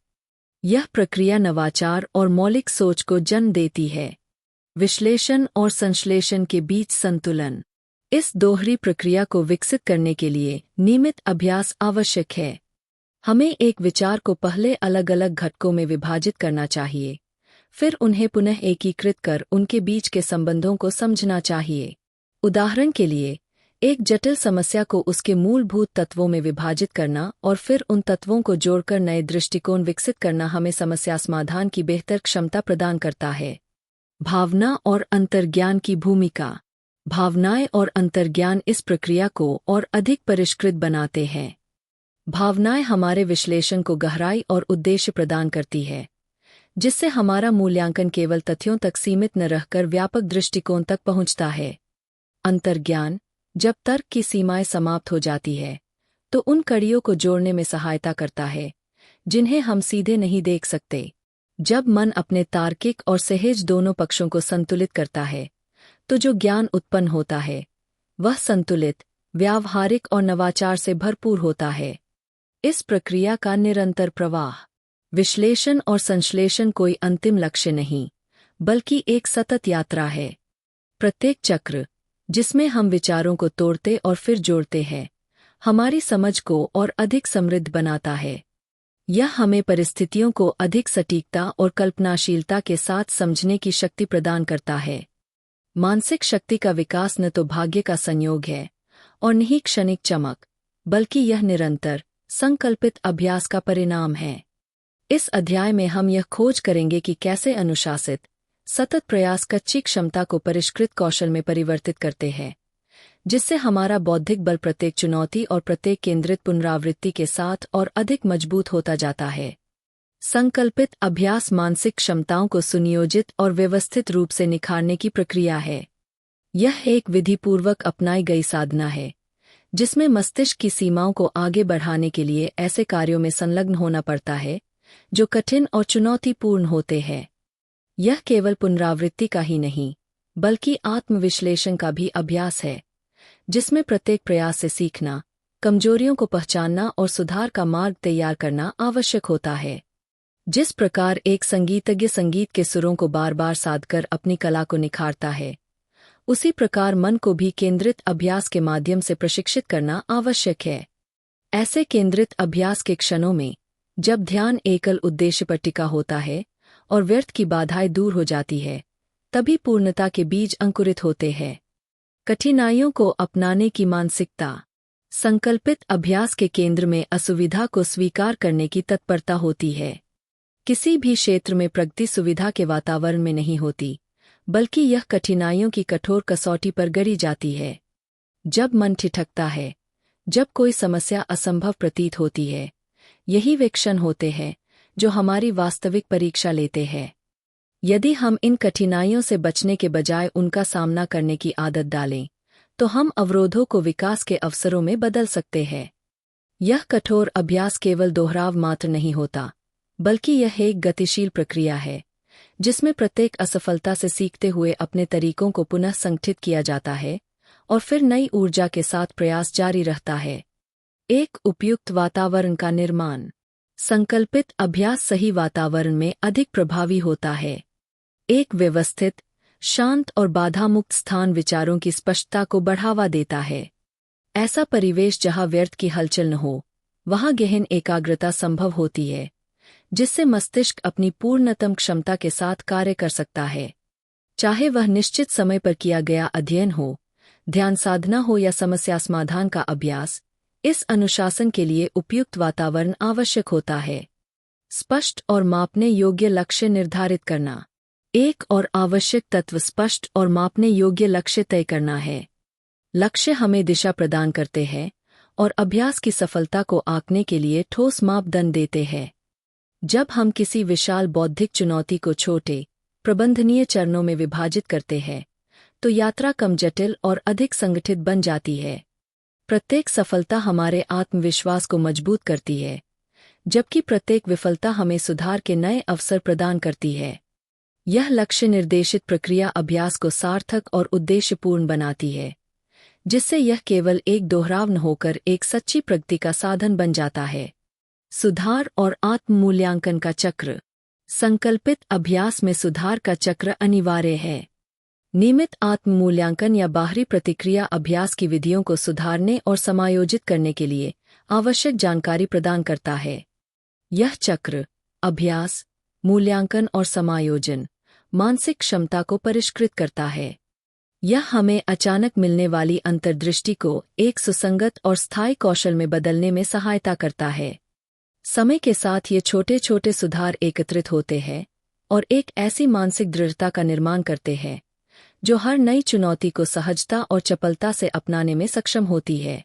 यह प्रक्रिया नवाचार और मौलिक सोच को जन्म देती है। विश्लेषण और संश्लेषण के बीच संतुलन। इस दोहरी प्रक्रिया को विकसित करने के लिए नियमित अभ्यास आवश्यक है। हमें एक विचार को पहले अलग अलग घटकों में विभाजित करना चाहिए, फिर उन्हें पुनः एकीकृत कर उनके बीच के संबंधों को समझना चाहिए। उदाहरण के लिए, एक जटिल समस्या को उसके मूलभूत तत्वों में विभाजित करना और फिर उन तत्वों को जोड़कर नए दृष्टिकोण विकसित करना हमें समस्या समाधान की बेहतर क्षमता प्रदान करता है। भावना और अंतर्ज्ञान की भूमिका। भावनाएं और अंतर्ज्ञान इस प्रक्रिया को और अधिक परिष्कृत बनाते हैं। भावनाएं हमारे विश्लेषण को गहराई और उद्देश्य प्रदान करती है, जिससे हमारा मूल्यांकन केवल तथ्यों तक सीमित न रहकर व्यापक दृष्टिकोण तक पहुंचता है। अंतर्ज्ञान, जब तर्क की सीमाएं समाप्त हो जाती है, तो उन कड़ियों को जोड़ने में सहायता करता है जिन्हें हम सीधे नहीं देख सकते। जब मन अपने तार्किक और सहज दोनों पक्षों को संतुलित करता है, तो जो ज्ञान उत्पन्न होता है वह संतुलित, व्यावहारिक और नवाचार से भरपूर होता है। इस प्रक्रिया का निरंतर प्रवाह। विश्लेषण और संश्लेषण कोई अंतिम लक्ष्य नहीं, बल्कि एक सतत यात्रा है। प्रत्येक चक्र, जिसमें हम विचारों को तोड़ते और फिर जोड़ते हैं, हमारी समझ को और अधिक समृद्ध बनाता है। यह हमें परिस्थितियों को अधिक सटीकता और कल्पनाशीलता के साथ समझने की शक्ति प्रदान करता है। मानसिक शक्ति का विकास न तो भाग्य का संयोग है और न ही क्षणिक चमक, बल्कि यह निरंतर, संकल्पित अभ्यास का परिणाम है। इस अध्याय में हम यह खोज करेंगे कि कैसे अनुशासित, सतत प्रयास कच्ची क्षमता को परिष्कृत कौशल में परिवर्तित करते हैं, जिससे हमारा बौद्धिक बल प्रत्येक चुनौती और प्रत्येक केंद्रित पुनरावृत्ति के साथ और अधिक मजबूत होता जाता है। संकल्पित अभ्यास मानसिक क्षमताओं को सुनियोजित और व्यवस्थित रूप से निखारने की प्रक्रिया है। यह एक विधिपूर्वक अपनाई गई साधना है, जिसमें मस्तिष्क की सीमाओं को आगे बढ़ाने के लिए ऐसे कार्यों में संलग्न होना पड़ता है जो कठिन और चुनौतीपूर्ण होते हैं। यह केवल पुनरावृत्ति का ही नहीं, बल्कि आत्मविश्लेषण का भी अभ्यास है, जिसमें प्रत्येक प्रयास से सीखना, कमजोरियों को पहचानना और सुधार का मार्ग तैयार करना आवश्यक होता है। जिस प्रकार एक संगीतज्ञ संगीत के सुरों को बार बार साधकर अपनी कला को निखारता है, उसी प्रकार मन को भी केंद्रित अभ्यास के माध्यम से प्रशिक्षित करना आवश्यक है। ऐसे केंद्रित अभ्यास के क्षणों में, जब ध्यान एकल उद्देश्य पर टिका होता है और व्यर्थ की बाधाएं दूर हो जाती है, तभी पूर्णता के बीज अंकुरित होते हैं। कठिनाइयों को अपनाने की मानसिकता। संकल्पित अभ्यास के केंद्र में असुविधा को स्वीकार करने की तत्परता होती है। किसी भी क्षेत्र में प्रगति सुविधा के वातावरण में नहीं होती, बल्कि यह कठिनाइयों की कठोर कसौटी पर गढ़ी जाती है। जब मन ठिठकता है, जब कोई समस्या असंभव प्रतीत होती है, यही वे क्षण होते हैं जो हमारी वास्तविक परीक्षा लेते हैं। यदि हम इन कठिनाइयों से बचने के बजाय उनका सामना करने की आदत डालें, तो हम अवरोधों को विकास के अवसरों में बदल सकते हैं। यह कठोर अभ्यास केवल दोहराव मात्र नहीं होता, बल्कि यह एक गतिशील प्रक्रिया है, जिसमें प्रत्येक असफलता से सीखते हुए अपने तरीकों को पुनः संगठित किया जाता है और फिर नई ऊर्जा के साथ प्रयास जारी रहता है। एक उपयुक्त वातावरण का निर्माण। संकल्पित अभ्यास सही वातावरण में अधिक प्रभावी होता है। एक व्यवस्थित, शांत और बाधा मुक्त स्थान विचारों की स्पष्टता को बढ़ावा देता है। ऐसा परिवेश जहां व्यर्थ की हलचल न हो, वहां गहन एकाग्रता संभव होती है, जिससे मस्तिष्क अपनी पूर्णतम क्षमता के साथ कार्य कर सकता है। चाहे वह निश्चित समय पर किया गया अध्ययन हो, ध्यान साधना हो या समस्या समाधान का अभ्यास, इस अनुशासन के लिए उपयुक्त वातावरण आवश्यक होता है। स्पष्ट और मापने योग्य लक्ष्य निर्धारित करना। एक और आवश्यक तत्व स्पष्ट और मापने योग्य लक्ष्य तय करना है। लक्ष्य हमें दिशा प्रदान करते हैं और अभ्यास की सफलता को आंकने के लिए ठोस मापदंड देते हैं। जब हम किसी विशाल बौद्धिक चुनौती को छोटे, प्रबंधनीय चरणों में विभाजित करते हैं, तो यात्रा कम जटिल और अधिक संगठित बन जाती है। प्रत्येक सफलता हमारे आत्मविश्वास को मजबूत करती है, जबकि प्रत्येक विफलता हमें सुधार के नए अवसर प्रदान करती है। यह लक्ष्य निर्देशित प्रक्रिया अभ्यास को सार्थक और उद्देश्यपूर्ण बनाती है, जिससे यह केवल एक दोहराव न होकर एक सच्ची प्रगति का साधन बन जाता है। सुधार और आत्म मूल्यांकन का चक्र। संकल्पित अभ्यास में सुधार का चक्र अनिवार्य है। नियमित आत्म मूल्यांकन या बाहरी प्रतिक्रिया अभ्यास की विधियों को सुधारने और समायोजित करने के लिए आवश्यक जानकारी प्रदान करता है। यह चक्र अभ्यास, मूल्यांकन और समायोजन मानसिक क्षमता को परिष्कृत करता है। यह हमें अचानक मिलने वाली अंतर्दृष्टि को एक सुसंगत और स्थायी कौशल में बदलने में सहायता करता है। समय के साथ ये छोटे छोटे सुधार एकत्रित होते हैं और एक ऐसी मानसिक दृढ़ता का निर्माण करते हैं जो हर नई चुनौती को सहजता और चपलता से अपनाने में सक्षम होती है।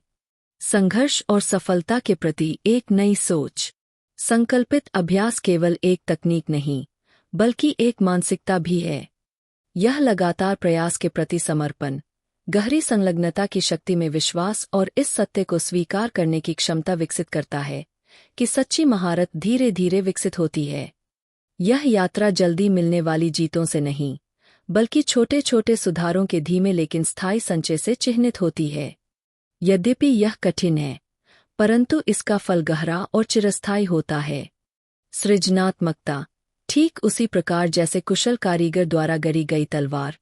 संघर्ष और सफलता के प्रति एक नई सोच। संकल्पित अभ्यास केवल एक तकनीक नहीं, बल्कि एक मानसिकता भी है। यह लगातार प्रयास के प्रति समर्पण, गहरी संलग्नता की शक्ति में विश्वास और इस सत्य को स्वीकार करने की क्षमता विकसित करता है कि सच्ची महारत धीरे धीरे विकसित होती है। यह यात्रा जल्दी मिलने वाली जीतों से नहीं, बल्कि छोटे छोटे सुधारों के धीमे लेकिन स्थायी संचय से चिह्नित होती है। यद्यपि यह कठिन है, परंतु इसका फल गहरा और चिरस्थायी होता है। सृजनात्मकता। ठीक उसी प्रकार जैसे कुशल कारीगर द्वारा गढ़ी गई तलवार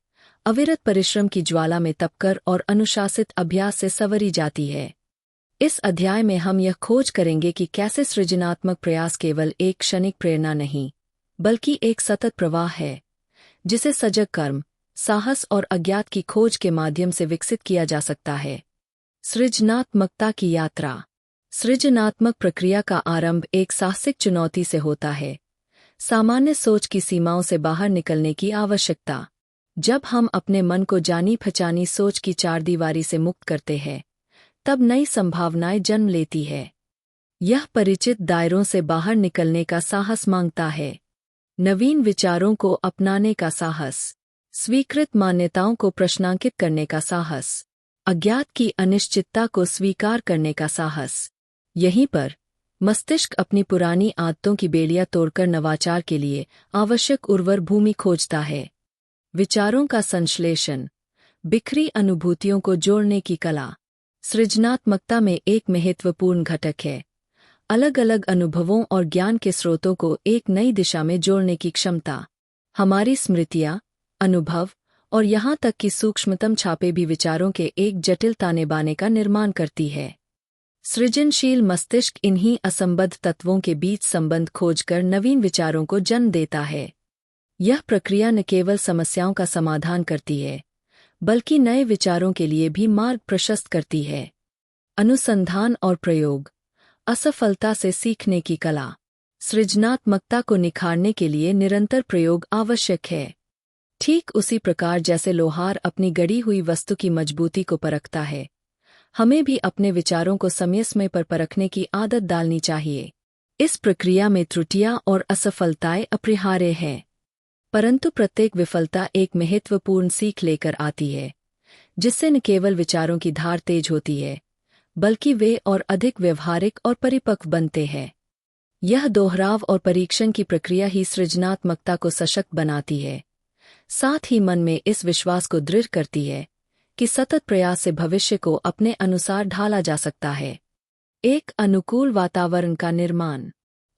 अविरत परिश्रम की ज्वाला में तपकर और अनुशासित अभ्यास से संवरी जाती है। इस अध्याय में हम यह खोज करेंगे कि कैसे सृजनात्मक प्रयास केवल एक क्षणिक प्रेरणा नहीं, बल्कि एक सतत प्रवाह है, जिसे सजग कर्म, साहस और अज्ञात की खोज के माध्यम से विकसित किया जा सकता है। सृजनात्मकता की यात्रा। सृजनात्मक प्रक्रिया का आरंभ एक साहसिक चुनौती से होता है, सामान्य सोच की सीमाओं से बाहर निकलने की आवश्यकता। जब हम अपने मन को जानी पहचानी सोच की चारदीवारी से मुक्त करते हैं, तब नई संभावनाएं जन्म लेती है। यह परिचित दायरों से बाहर निकलने का साहस मांगता है, नवीन विचारों को अपनाने का साहस, स्वीकृत मान्यताओं को प्रश्नांकित करने का साहस, अज्ञात की अनिश्चितता को स्वीकार करने का साहस। यहीं पर मस्तिष्क अपनी पुरानी आदतों की बेड़ियां तोड़कर नवाचार के लिए आवश्यक उर्वर भूमि खोजता है। विचारों का संश्लेषण, बिखरी अनुभूतियों को जोड़ने की कला सृजनात्मकता में एक महत्वपूर्ण घटक है। अलग अलग अनुभवों और ज्ञान के स्रोतों को एक नई दिशा में जोड़ने की क्षमता। हमारी स्मृतियां, अनुभव और यहाँ तक कि सूक्ष्मतम छापे भी विचारों के एक जटिल ताने बाने का निर्माण करती है। सृजनशील मस्तिष्क इन्हीं असंबद्ध तत्वों के बीच संबंध खोजकर नवीन विचारों को जन्म देता है। यह प्रक्रिया न केवल समस्याओं का समाधान करती है, बल्कि नए विचारों के लिए भी मार्ग प्रशस्त करती है। अनुसंधान और प्रयोग। असफलता से सीखने की कला। सृजनात्मकता को निखारने के लिए निरंतर प्रयोग आवश्यक है। ठीक उसी प्रकार जैसे लोहार अपनी गढ़ी हुई वस्तु की मजबूती को परखता है, हमें भी अपने विचारों को समय समय पर परखने की आदत डालनी चाहिए। इस प्रक्रिया में त्रुटियां और असफलताएं अपरिहार्य हैं, परंतु प्रत्येक विफलता एक महत्वपूर्ण सीख लेकर आती है, जिससे न केवल विचारों की धार तेज होती है, बल्कि वे और अधिक व्यवहारिक और परिपक्व बनते हैं। यह दोहराव और परीक्षण की प्रक्रिया ही सृजनात्मकता को सशक्त बनाती है, साथ ही मन में इस विश्वास को दृढ़ करती है कि सतत प्रयास से भविष्य को अपने अनुसार ढाला जा सकता है। एक अनुकूल वातावरण का निर्माण।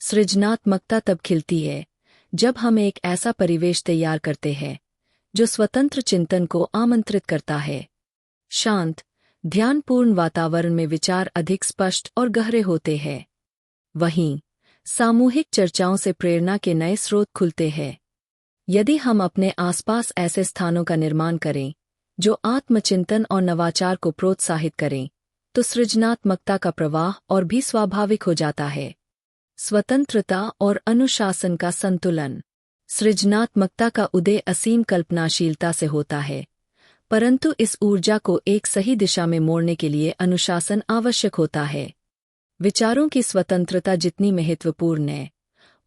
सृजनात्मकता तब खिलती है जब हम एक ऐसा परिवेश तैयार करते हैं जो स्वतंत्र चिंतन को आमंत्रित करता है। शांत, ध्यानपूर्ण वातावरण में विचार अधिक स्पष्ट और गहरे होते हैं। वहीं सामूहिक चर्चाओं से प्रेरणा के नए स्रोत खुलते हैं। यदि हम अपने आसपास ऐसे स्थानों का निर्माण करें जो आत्मचिंतन और नवाचार को प्रोत्साहित करें, तो सृजनात्मकता का प्रवाह और भी स्वाभाविक हो जाता है। स्वतंत्रता और अनुशासन का संतुलन। सृजनात्मकता का उदय असीम कल्पनाशीलता से होता है, परंतु इस ऊर्जा को एक सही दिशा में मोड़ने के लिए अनुशासन आवश्यक होता है। विचारों की स्वतंत्रता जितनी महत्वपूर्ण है,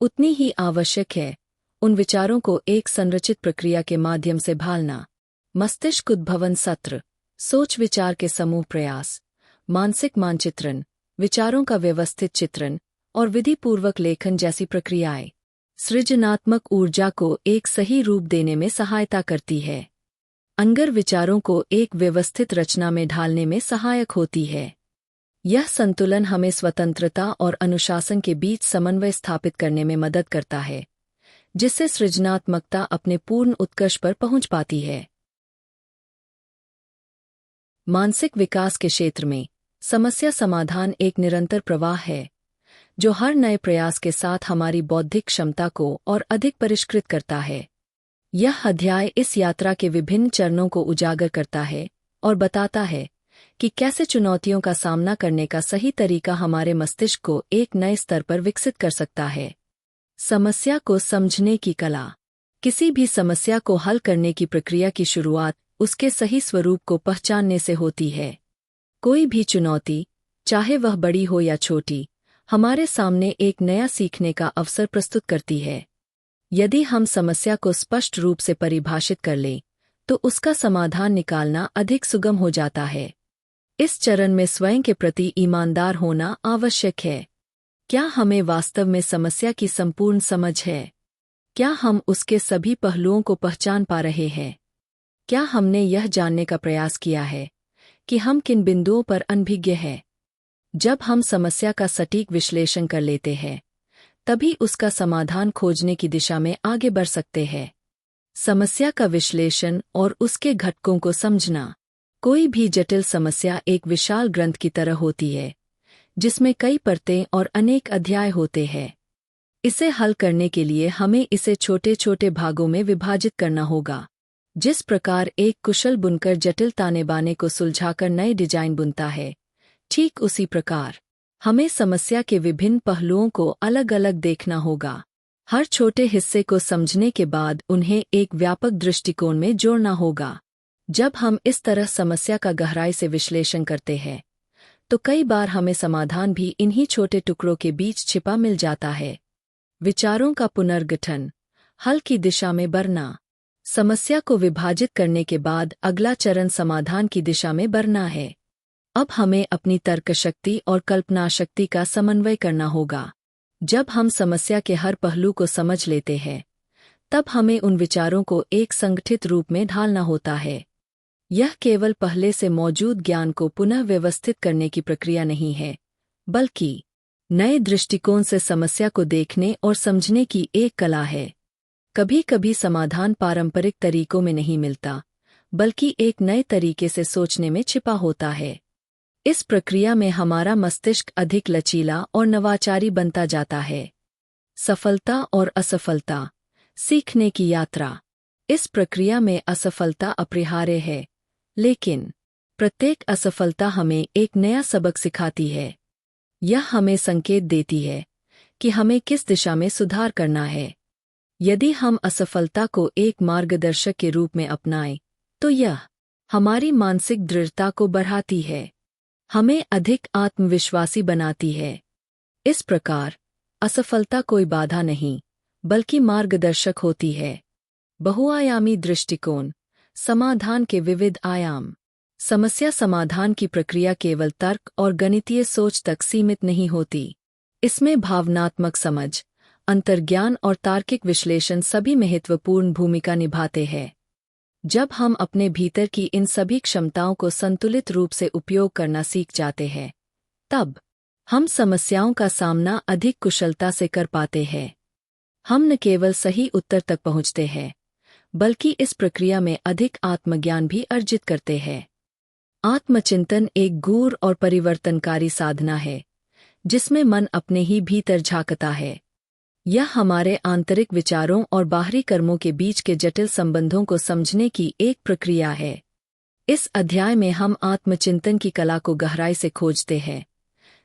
उतनी ही आवश्यक है उन विचारों को एक संरचित प्रक्रिया के माध्यम से ढालना। मस्तिष्क उद्भवन सत्र, सोच विचार के समूह प्रयास, मानसिक मानचित्रण, विचारों का व्यवस्थित चित्रण और विधिपूर्वक लेखन जैसी प्रक्रियाएं सृजनात्मक ऊर्जा को एक सही रूप देने में सहायता करती है। अंगर विचारों को एक व्यवस्थित रचना में ढालने में सहायक होती है। यह संतुलन हमें स्वतंत्रता और अनुशासन के बीच समन्वय स्थापित करने में मदद करता है, जिससे सृजनात्मकता अपने पूर्ण उत्कर्ष पर पहुंच पाती है। मानसिक विकास के क्षेत्र में समस्या समाधान एक निरंतर प्रवाह है, जो हर नए प्रयास के साथ हमारी बौद्धिक क्षमता को और अधिक परिष्कृत करता है। यह अध्याय इस यात्रा के विभिन्न चरणों को उजागर करता है और बताता है कि कैसे चुनौतियों का सामना करने का सही तरीका हमारे मस्तिष्क को एक नए स्तर पर विकसित कर सकता है। समस्या को समझने की कला। किसी भी समस्या को हल करने की प्रक्रिया की शुरुआत उसके सही स्वरूप को पहचानने से होती है। कोई भी चुनौती, चाहे वह बड़ी हो या छोटी, हमारे सामने एक नया सीखने का अवसर प्रस्तुत करती है। यदि हम समस्या को स्पष्ट रूप से परिभाषित कर लें, तो उसका समाधान निकालना अधिक सुगम हो जाता है। इस चरण में स्वयं के प्रति ईमानदार होना आवश्यक है। क्या हमें वास्तव में समस्या की संपूर्ण समझ है? क्या हम उसके सभी पहलुओं को पहचान पा रहे हैं? क्या हमने यह जानने का प्रयास किया है कि हम किन बिंदुओं पर अनभिज्ञ हैं? जब हम समस्या का सटीक विश्लेषण कर लेते हैं, तभी उसका समाधान खोजने की दिशा में आगे बढ़ सकते हैं। समस्या का विश्लेषण और उसके घटकों को समझना। कोई भी जटिल समस्या एक विशाल ग्रंथ की तरह होती है, जिसमें कई परतें और अनेक अध्याय होते हैं। इसे हल करने के लिए हमें इसे छोटे छोटे भागों में विभाजित करना होगा। जिस प्रकार एक कुशल बुनकर जटिल ताने बाने को सुलझाकर नए डिजाइन बुनता है, ठीक उसी प्रकार हमें समस्या के विभिन्न पहलुओं को अलग अलग देखना होगा। हर छोटे हिस्से को समझने के बाद उन्हें एक व्यापक दृष्टिकोण में जोड़ना होगा। जब हम इस तरह समस्या का गहराई से विश्लेषण करते हैं, तो कई बार हमें समाधान भी इन्हीं छोटे टुकड़ों के बीच छिपा मिल जाता है। विचारों का पुनर्गठन, हल की दिशा में बढ़ना। समस्या को विभाजित करने के बाद अगला चरण समाधान की दिशा में बढ़ना है। अब हमें अपनी तर्कशक्ति और कल्पनाशक्ति का समन्वय करना होगा। जब हम समस्या के हर पहलू को समझ लेते हैं, तब हमें उन विचारों को एक संगठित रूप में ढालना होता है। यह केवल पहले से मौजूद ज्ञान को पुनः व्यवस्थित करने की प्रक्रिया नहीं है, बल्कि नए दृष्टिकोण से समस्या को देखने और समझने की एक कला है। कभी कभी समाधान पारंपरिक तरीकों में नहीं मिलता, बल्कि एक नए तरीके से सोचने में छिपा होता है। इस प्रक्रिया में हमारा मस्तिष्क अधिक लचीला और नवाचारी बनता जाता है। सफलता और असफलता, सीखने की यात्रा। इस प्रक्रिया में असफलता अपरिहार्य है, लेकिन प्रत्येक असफलता हमें एक नया सबक सिखाती है। यह हमें संकेत देती है कि हमें किस दिशा में सुधार करना है। यदि हम असफलता को एक मार्गदर्शक के रूप में अपनाएं, तो यह हमारी मानसिक दृढ़ता को बढ़ाती है, हमें अधिक आत्मविश्वासी बनाती है। इस प्रकार असफलता कोई बाधा नहीं, बल्कि मार्गदर्शक होती है। बहुआयामी दृष्टिकोण, समाधान के विविध आयाम। समस्या समाधान की प्रक्रिया केवल तर्क और गणितीय सोच तक सीमित नहीं होती। इसमें भावनात्मक समझ, अंतर्ज्ञान और तार्किक विश्लेषण सभी महत्वपूर्ण भूमिका निभाते हैं। जब हम अपने भीतर की इन सभी क्षमताओं को संतुलित रूप से उपयोग करना सीख जाते हैं, तब हम समस्याओं का सामना अधिक कुशलता से कर पाते हैं। हम न केवल सही उत्तर तक पहुंचते हैं, बल्कि इस प्रक्रिया में अधिक आत्मज्ञान भी अर्जित करते हैं। आत्मचिंतन एक गूढ़ और परिवर्तनकारी साधना है, जिसमें मन अपने ही भीतर झांकता है। यह हमारे आंतरिक विचारों और बाहरी कर्मों के बीच के जटिल संबंधों को समझने की एक प्रक्रिया है। इस अध्याय में हम आत्मचिंतन की कला को गहराई से खोजते हैं,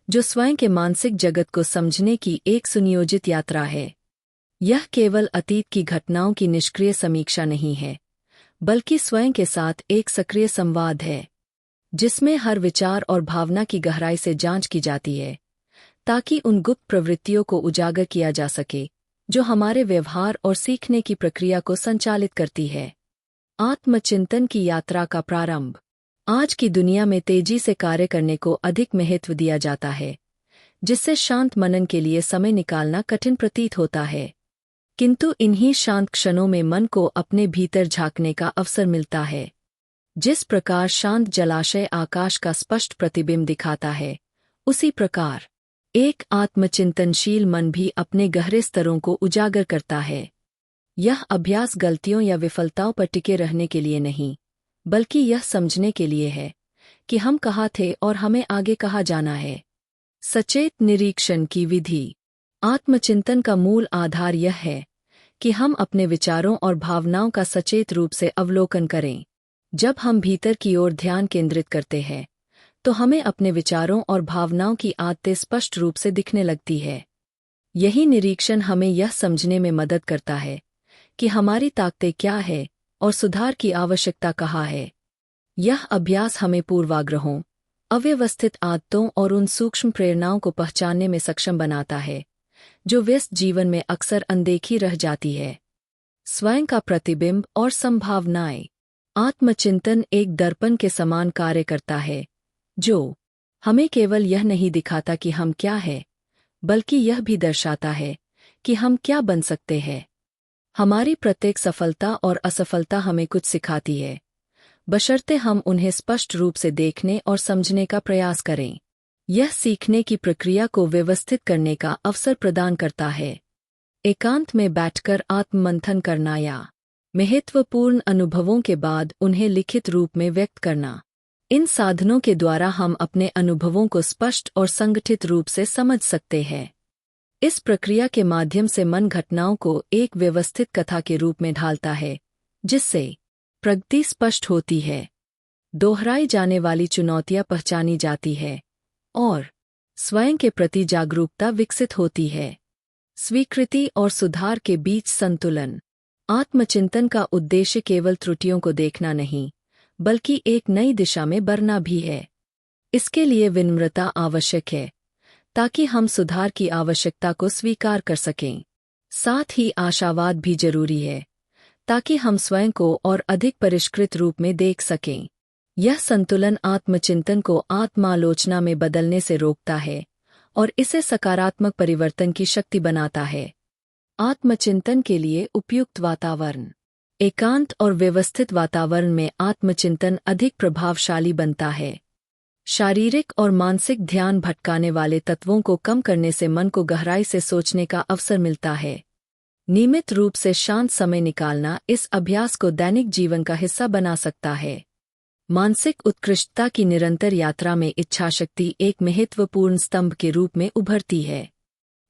जो स्वयं के मानसिक जगत को समझने की एक सुनियोजित यात्रा है। यह केवल अतीत की घटनाओं की निष्क्रिय समीक्षा नहीं है, बल्कि स्वयं के साथ एक सक्रिय संवाद है, जिसमें हर विचार और भावना की गहराई से जांच की जाती है, ताकि उन गुप्त प्रवृत्तियों को उजागर किया जा सके जो हमारे व्यवहार और सीखने की प्रक्रिया को संचालित करती है। आत्मचिंतन की यात्रा का प्रारंभ। आज की दुनिया में तेजी से कार्य करने को अधिक महत्व दिया जाता है, जिससे शांत मनन के लिए समय निकालना कठिन प्रतीत होता है। किंतु इन्हीं शांत क्षणों में मन को अपने भीतर झांकने का अवसर मिलता है। जिस प्रकार शांत जलाशय आकाश का स्पष्ट प्रतिबिंब दिखाता है, उसी प्रकार एक आत्मचिंतनशील मन भी अपने गहरे स्तरों को उजागर करता है। यह अभ्यास गलतियों या विफलताओं पर टिके रहने के लिए नहीं, बल्कि यह समझने के लिए है कि हम कहाँ थे और हमें आगे कहाँ जाना है। सचेत निरीक्षण की विधि। आत्मचिंतन का मूल आधार यह है कि हम अपने विचारों और भावनाओं का सचेत रूप से अवलोकन करें। जब हम भीतर की ओर ध्यान केंद्रित करते हैं, तो हमें अपने विचारों और भावनाओं की आदतें स्पष्ट रूप से दिखने लगती है। यही निरीक्षण हमें यह समझने में मदद करता है कि हमारी ताकतें क्या है और सुधार की आवश्यकता कहाँ है। यह अभ्यास हमें पूर्वाग्रहों, अव्यवस्थित आदतों और उन सूक्ष्म प्रेरणाओं को पहचानने में सक्षम बनाता है, जो व्यस्त जीवन में अक्सर अनदेखी रह जाती है। स्वयं का प्रतिबिंब और संभावनाएं। आत्मचिंतन एक दर्पण के समान कार्य करता है, जो हमें केवल यह नहीं दिखाता कि हम क्या हैं, बल्कि यह भी दर्शाता है कि हम क्या बन सकते हैं। हमारी प्रत्येक सफलता और असफलता हमें कुछ सिखाती है, बशर्ते हम उन्हें स्पष्ट रूप से देखने और समझने का प्रयास करें। यह सीखने की प्रक्रिया को व्यवस्थित करने का अवसर प्रदान करता है। एकांत में बैठकर आत्ममंथन करना या महत्वपूर्ण अनुभवों के बाद उन्हें लिखित रूप में व्यक्त करना। इन साधनों के द्वारा हम अपने अनुभवों को स्पष्ट और संगठित रूप से समझ सकते हैं। इस प्रक्रिया के माध्यम से मन घटनाओं को एक व्यवस्थित कथा के रूप में ढालता है, जिससे प्रगति स्पष्ट होती है, दोहराई जाने वाली चुनौतियां पहचानी जाती है और स्वयं के प्रति जागरूकता विकसित होती है। स्वीकृति और सुधार के बीच संतुलन। आत्मचिंतन का उद्देश्य केवल त्रुटियों को देखना नहीं, बल्कि एक नई दिशा में बढ़ना भी है। इसके लिए विनम्रता आवश्यक है, ताकि हम सुधार की आवश्यकता को स्वीकार कर सकें। साथ ही आशावाद भी जरूरी है, ताकि हम स्वयं को और अधिक परिष्कृत रूप में देख सकें। यह संतुलन आत्मचिंतन को आत्मालोचना में बदलने से रोकता है और इसे सकारात्मक परिवर्तन की शक्ति बनाता है। आत्मचिंतन के लिए उपयुक्त वातावरण। एकांत और व्यवस्थित वातावरण में आत्मचिंतन अधिक प्रभावशाली बनता है। शारीरिक और मानसिक ध्यान भटकाने वाले तत्वों को कम करने से मन को गहराई से सोचने का अवसर मिलता है। नियमित रूप से शांत समय निकालना इस अभ्यास को दैनिक जीवन का हिस्सा बना सकता है। मानसिक उत्कृष्टता की निरंतर यात्रा में इच्छाशक्ति एक महत्वपूर्ण स्तंभ के रूप में उभरती है।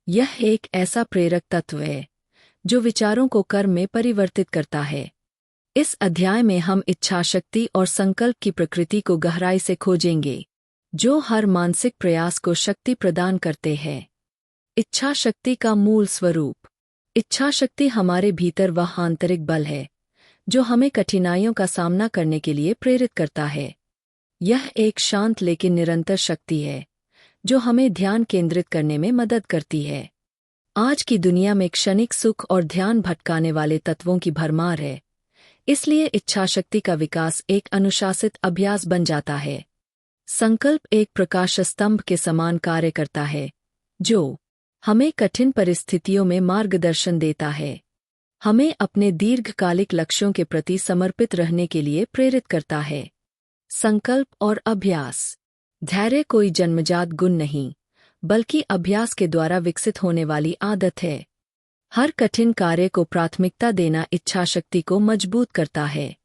यह एक ऐसा प्रेरक तत्व है जो विचारों को कर्म में परिवर्तित करता है। इस अध्याय में हम इच्छाशक्ति और संकल्प की प्रकृति को गहराई से खोजेंगे, जो हर मानसिक प्रयास को शक्ति प्रदान करते हैं। इच्छा शक्ति का मूल स्वरूप। इच्छा शक्ति हमारे भीतर वह आंतरिक बल है जो हमें कठिनाइयों का सामना करने के लिए प्रेरित करता है। यह एक शांत लेकिन निरंतर शक्ति है जो हमें ध्यान केंद्रित करने में मदद करती है। आज की दुनिया में क्षणिक सुख और ध्यान भटकाने वाले तत्वों की भरमार है, इसलिए इच्छाशक्ति का विकास एक अनुशासित अभ्यास बन जाता है। संकल्प एक प्रकाश स्तंभ के समान कार्य करता है, जो हमें कठिन परिस्थितियों में मार्गदर्शन देता है। हमें अपने दीर्घकालिक लक्ष्यों के प्रति समर्पित रहने के लिए प्रेरित करता है। संकल्प और अभ्यास। धैर्य कोई जन्मजात गुण नहीं, बल्कि अभ्यास के द्वारा विकसित होने वाली आदत है। हर कठिन कार्य को प्राथमिकता देना इच्छाशक्ति को मजबूत करता है।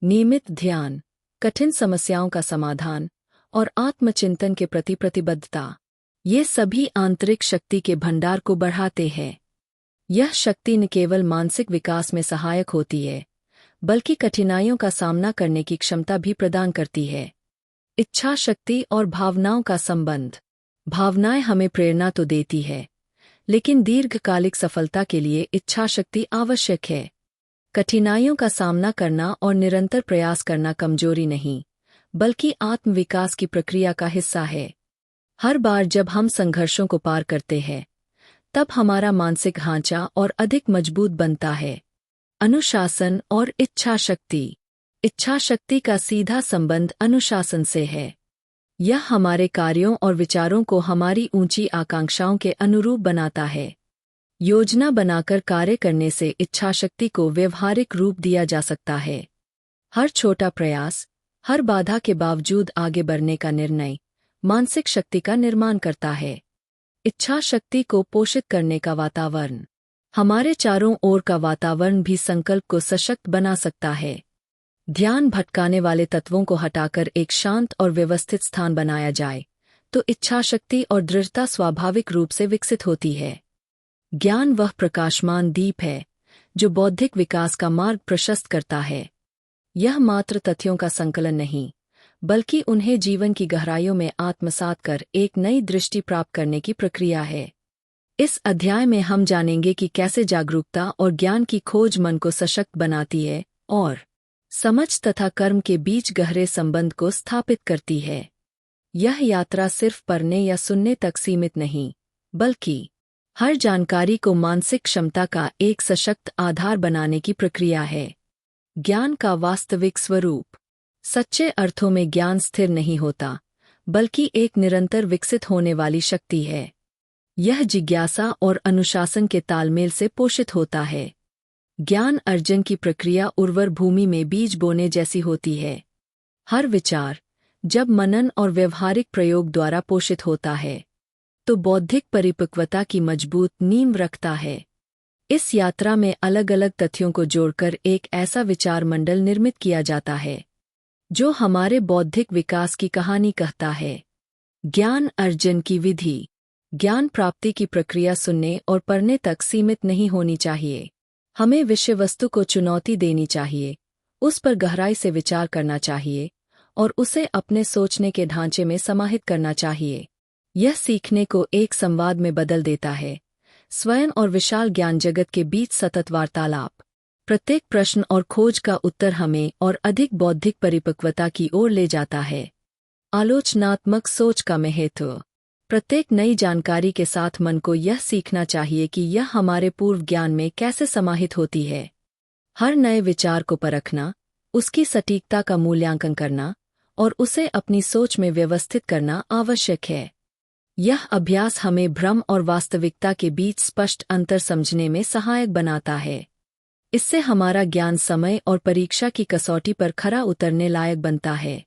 नियमित ध्यान, कठिन समस्याओं का समाधान और आत्मचिंतन के प्रति प्रतिबद्धता, ये सभी आंतरिक शक्ति के भंडार को बढ़ाते हैं। यह शक्ति न केवल मानसिक विकास में सहायक होती है, बल्कि कठिनाइयों का सामना करने की क्षमता भी प्रदान करती है। इच्छा शक्ति और भावनाओं का संबंध। भावनाएं हमें प्रेरणा तो देती है, लेकिन दीर्घकालिक सफलता के लिए इच्छा शक्ति आवश्यक है। कठिनाइयों का सामना करना और निरंतर प्रयास करना कमजोरी नहीं, बल्कि आत्मविकास की प्रक्रिया का हिस्सा है। हर बार जब हम संघर्षों को पार करते हैं, तब हमारा मानसिक ढांचा और अधिक मजबूत बनता है। अनुशासन और इच्छा शक्ति। इच्छा शक्ति का सीधा संबंध अनुशासन से है। यह हमारे कार्यों और विचारों को हमारी ऊंची आकांक्षाओं के अनुरूप बनाता है। योजना बनाकर कार्य करने से इच्छाशक्ति को व्यवहारिक रूप दिया जा सकता है। हर छोटा प्रयास, हर बाधा के बावजूद आगे बढ़ने का निर्णय मानसिक शक्ति का निर्माण करता है। इच्छा शक्ति को पोषित करने का वातावरण। हमारे चारों ओर का वातावरण भी संकल्प को सशक्त बना सकता है। ध्यान भटकाने वाले तत्वों को हटाकर एक शांत और व्यवस्थित स्थान बनाया जाए तो इच्छाशक्ति और दृढ़ता स्वाभाविक रूप से विकसित होती है। ज्ञान वह प्रकाशमान दीप है जो बौद्धिक विकास का मार्ग प्रशस्त करता है। यह मात्र तथ्यों का संकलन नहीं, बल्कि उन्हें जीवन की गहराइयों में आत्मसात कर एक नई दृष्टि प्राप्त करने की प्रक्रिया है। इस अध्याय में हम जानेंगे कि कैसे जागरूकता और ज्ञान की खोज मन को सशक्त बनाती है और समझ तथा कर्म के बीच गहरे संबंध को स्थापित करती है। यह यात्रा सिर्फ पढ़ने या सुनने तक सीमित नहीं, बल्कि हर जानकारी को मानसिक क्षमता का एक सशक्त आधार बनाने की प्रक्रिया है। ज्ञान का वास्तविक स्वरूप। सच्चे अर्थों में ज्ञान स्थिर नहीं होता, बल्कि एक निरंतर विकसित होने वाली शक्ति है। यह जिज्ञासा और अनुशासन के तालमेल से पोषित होता है। ज्ञान अर्जन की प्रक्रिया उर्वर भूमि में बीज बोने जैसी होती है। हर विचार जब मनन और व्यवहारिक प्रयोग द्वारा पोषित होता है तो बौद्धिक परिपक्वता की मजबूत नींव रखता है। इस यात्रा में अलग अलग तथ्यों को जोड़कर एक ऐसा विचार मंडल निर्मित किया जाता है जो हमारे बौद्धिक विकास की कहानी कहता है। ज्ञान अर्जन की विधि। ज्ञान प्राप्ति की प्रक्रिया सुनने और पढ़ने तक सीमित नहीं होनी चाहिए। हमें विषय वस्तु को चुनौती देनी चाहिए, उस पर गहराई से विचार करना चाहिए और उसे अपने सोचने के ढांचे में समाहित करना चाहिए। यह सीखने को एक संवाद में बदल देता है, स्वयं और विशाल ज्ञान जगत के बीच सतत वार्तालाप। प्रत्येक प्रश्न और खोज का उत्तर हमें और अधिक बौद्धिक परिपक्वता की ओर ले जाता है। आलोचनात्मक सोच का महत्व। प्रत्येक नई जानकारी के साथ मन को यह सीखना चाहिए कि यह हमारे पूर्व ज्ञान में कैसे समाहित होती है। हर नए विचार को परखना, उसकी सटीकता का मूल्यांकन करना और उसे अपनी सोच में व्यवस्थित करना आवश्यक है। यह अभ्यास हमें भ्रम और वास्तविकता के बीच स्पष्ट अंतर समझने में सहायक बनाता है। इससे हमारा ज्ञान समय और परीक्षा की कसौटी पर खरा उतरने लायक बनता है।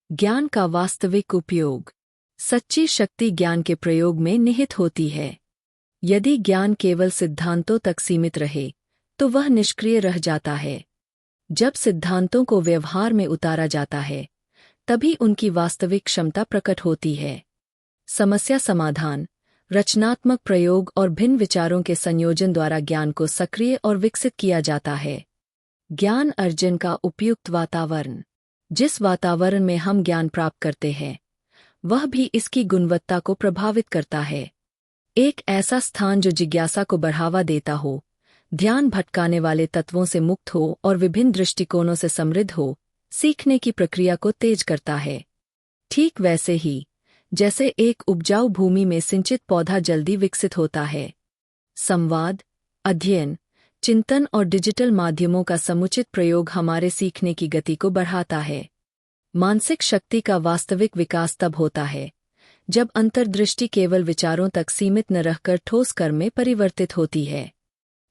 ज्ञान का वास्तविक उपयोग। सच्ची शक्ति ज्ञान के प्रयोग में निहित होती है। यदि ज्ञान केवल सिद्धांतों तक सीमित रहे तो वह निष्क्रिय रह जाता है। जब सिद्धांतों को व्यवहार में उतारा जाता है तभी उनकी वास्तविक क्षमता प्रकट होती है। समस्या समाधान, रचनात्मक प्रयोग और भिन्न विचारों के संयोजन द्वारा ज्ञान को सक्रिय और विकसित किया जाता है। ज्ञान अर्जन का उपयुक्त वातावरण। जिस वातावरण में हम ज्ञान प्राप्त करते हैं वह भी इसकी गुणवत्ता को प्रभावित करता है। एक ऐसा स्थान जो जिज्ञासा को बढ़ावा देता हो, ध्यान भटकाने वाले तत्वों से मुक्त हो और विभिन्न दृष्टिकोणों से समृद्ध हो, सीखने की प्रक्रिया को तेज करता है। ठीक वैसे ही जैसे एक उपजाऊ भूमि में सिंचित पौधा जल्दी विकसित होता है। संवाद, अध्ययन, चिंतन और डिजिटल माध्यमों का समुचित प्रयोग हमारे सीखने की गति को बढ़ाता है। मानसिक शक्ति का वास्तविक विकास तब होता है जब अंतर्दृष्टि केवल विचारों तक सीमित न रहकर ठोस कर्म में परिवर्तित होती है।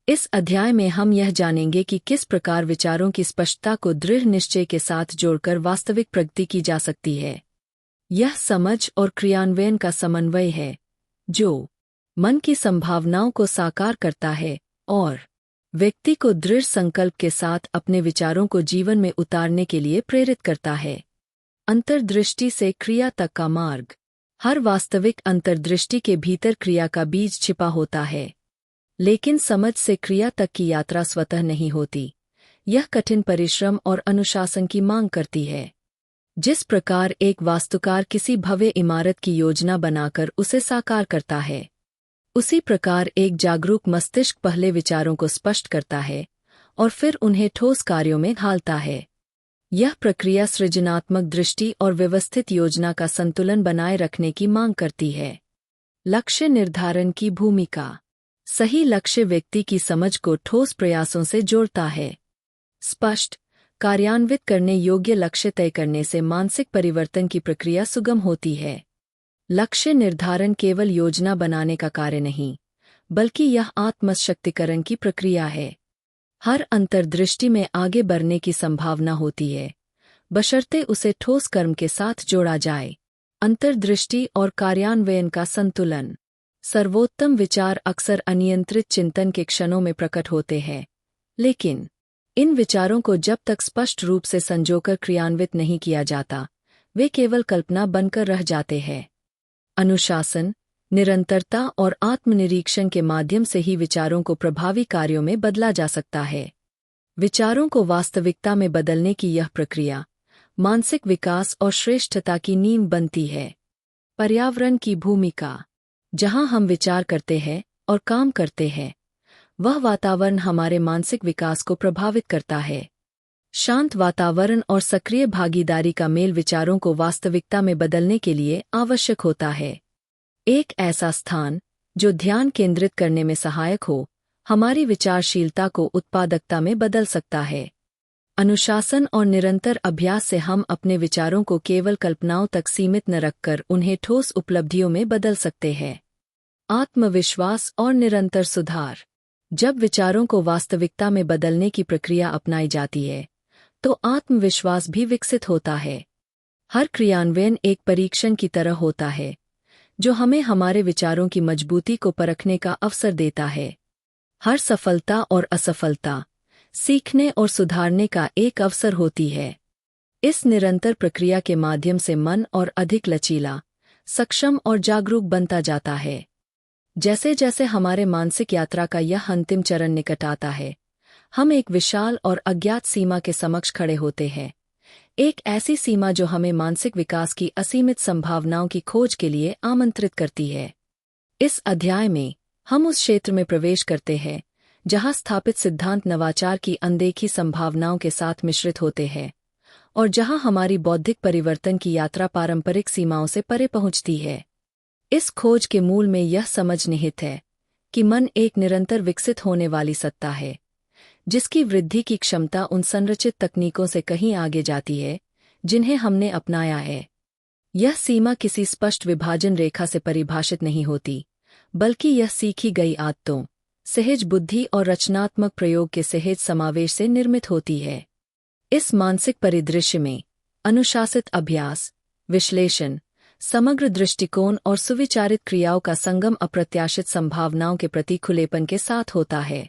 इस अध्याय में हम यह जानेंगे कि किस प्रकार विचारों की स्पष्टता को दृढ़ निश्चय के साथ जोड़कर वास्तविक प्रगति की जा सकती है। यह समझ और क्रियान्वयन का समन्वय है जो मन की संभावनाओं को साकार करता है और व्यक्ति को दृढ़ संकल्प के साथ अपने विचारों को जीवन में उतारने के लिए प्रेरित करता है। अंतर्दृष्टि से क्रिया तक का मार्ग। हर वास्तविक अंतर्दृष्टि के भीतर क्रिया का बीज छिपा होता है, लेकिन समझ से क्रिया तक की यात्रा स्वतः नहीं होती। यह कठिन परिश्रम और अनुशासन की मांग करती है। जिस प्रकार एक वास्तुकार किसी भव्य इमारत की योजना बनाकर उसे साकार करता है, उसी प्रकार एक जागरूक मस्तिष्क पहले विचारों को स्पष्ट करता है और फिर उन्हें ठोस कार्यों में ढालता है। यह प्रक्रिया सृजनात्मक दृष्टि और व्यवस्थित योजना का संतुलन बनाए रखने की मांग करती है। लक्ष्य निर्धारण की भूमिका। सही लक्ष्य व्यक्ति की समझ को ठोस प्रयासों से जोड़ता है। स्पष्ट, कार्यान्वित करने योग्य लक्ष्य तय करने से मानसिक परिवर्तन की प्रक्रिया सुगम होती है। लक्ष्य निर्धारण केवल योजना बनाने का कार्य नहीं, बल्कि यह आत्मशक्तिकरण की प्रक्रिया है। हर अंतर्दृष्टि में आगे बढ़ने की संभावना होती है, बशर्ते उसे ठोस कर्म के साथ जोड़ा जाए। अंतर्दृष्टि और कार्यान्वयन का संतुलन। सर्वोत्तम विचार अक्सर अनियंत्रित चिंतन के क्षणों में प्रकट होते हैं, लेकिन इन विचारों को जब तक स्पष्ट रूप से संजोकर क्रियान्वित नहीं किया जाता, वे केवल कल्पना बनकर रह जाते हैं। अनुशासन, निरंतरता और आत्मनिरीक्षण के माध्यम से ही विचारों को प्रभावी कार्यों में बदला जा सकता है। विचारों को वास्तविकता में बदलने की यह प्रक्रिया मानसिक विकास और श्रेष्ठता की नींव बनती है। पर्यावरण की भूमिका। जहां हम विचार करते हैं और काम करते हैं, वह वातावरण हमारे मानसिक विकास को प्रभावित करता है। शांत वातावरण और सक्रिय भागीदारी का मेल विचारों को वास्तविकता में बदलने के लिए आवश्यक होता है। एक ऐसा स्थान जो ध्यान केंद्रित करने में सहायक हो, हमारी विचारशीलता को उत्पादकता में बदल सकता है। अनुशासन और निरंतर अभ्यास से हम अपने विचारों को केवल कल्पनाओं तक सीमित न रखकर उन्हें ठोस उपलब्धियों में बदल सकते हैं। आत्मविश्वास और निरंतर सुधार। जब विचारों को वास्तविकता में बदलने की प्रक्रिया अपनाई जाती है, तो आत्मविश्वास भी विकसित होता है। हर क्रियान्वयन एक परीक्षण की तरह होता है, जो हमें हमारे विचारों की मजबूती को परखने का अवसर देता है। हर सफलता और असफलता सीखने और सुधारने का एक अवसर होती है। इस निरंतर प्रक्रिया के माध्यम से मन और अधिक लचीला, सक्षम और जागरूक बनता जाता है। जैसे जैसे हमारे मानसिक यात्रा का यह अंतिम चरण निकट आता है, हम एक विशाल और अज्ञात सीमा के समक्ष खड़े होते हैं। एक ऐसी सीमा जो हमें मानसिक विकास की असीमित संभावनाओं की खोज के लिए आमंत्रित करती है। इस अध्याय में हम उस क्षेत्र में प्रवेश करते हैं जहां स्थापित सिद्धांत नवाचार की अनदेखी संभावनाओं के साथ मिश्रित होते हैं, और जहां हमारी बौद्धिक परिवर्तन की यात्रा पारंपरिक सीमाओं से परे पहुंचती है। इस खोज के मूल में यह समझ निहित है कि मन एक निरंतर विकसित होने वाली सत्ता है, जिसकी वृद्धि की क्षमता उन संरचित तकनीकों से कहीं आगे जाती है जिन्हें हमने अपनाया है। यह सीमा किसी स्पष्ट विभाजन रेखा से परिभाषित नहीं होती, बल्कि यह सीखी गई आदतों, सहज बुद्धि और रचनात्मक प्रयोग के सहज समावेश से निर्मित होती है। इस मानसिक परिदृश्य में अनुशासित अभ्यास, विश्लेषण, समग्र दृष्टिकोण और सुविचारित क्रियाओं का संगम अप्रत्याशित संभावनाओं के प्रति खुलेपन के साथ होता है।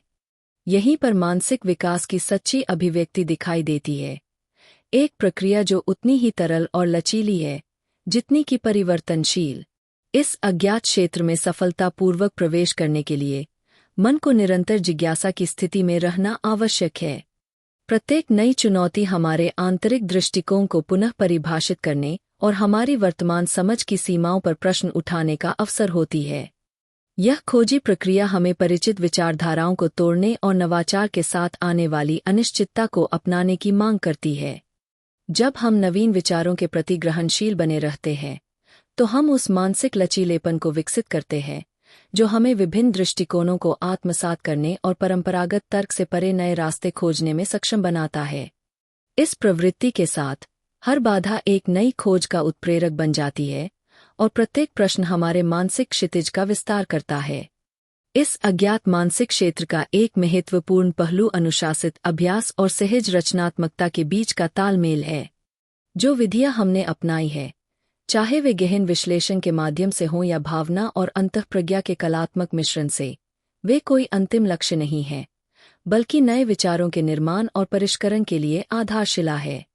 यहीं पर मानसिक विकास की सच्ची अभिव्यक्ति दिखाई देती है। एक प्रक्रिया जो उतनी ही तरल और लचीली है जितनी कि परिवर्तनशील। इस अज्ञात क्षेत्र में सफलतापूर्वक प्रवेश करने के लिए मन को निरंतर जिज्ञासा की स्थिति में रहना आवश्यक है। प्रत्येक नई चुनौती हमारे आंतरिक दृष्टिकोण को पुनः परिभाषित करने और हमारी वर्तमान समझ की सीमाओं पर प्रश्न उठाने का अवसर होती है। यह खोजी प्रक्रिया हमें परिचित विचारधाराओं को तोड़ने और नवाचार के साथ आने वाली अनिश्चितता को अपनाने की मांग करती है। जब हम नवीन विचारों के प्रति ग्रहणशील बने रहते हैं, तो हम उस मानसिक लचीलेपन को विकसित करते हैं जो हमें विभिन्न दृष्टिकोणों को आत्मसात करने और परंपरागत तर्क से परे नए रास्ते खोजने में सक्षम बनाता है। इस प्रवृत्ति के साथ हर बाधा एक नई खोज का उत्प्रेरक बन जाती है और प्रत्येक प्रश्न हमारे मानसिक क्षितिज का विस्तार करता है। इस अज्ञात मानसिक क्षेत्र का एक महत्वपूर्ण पहलू अनुशासित अभ्यास और सहज रचनात्मकता के बीच का तालमेल है। जो विधियां हमने अपनाई है, चाहे वे गहन विश्लेषण के माध्यम से हों या भावना और अंतःप्रज्ञा के कलात्मक मिश्रण से, वे कोई अंतिम लक्ष्य नहीं है, बल्कि नए विचारों के निर्माण और परिष्करण के लिए आधारशिला है।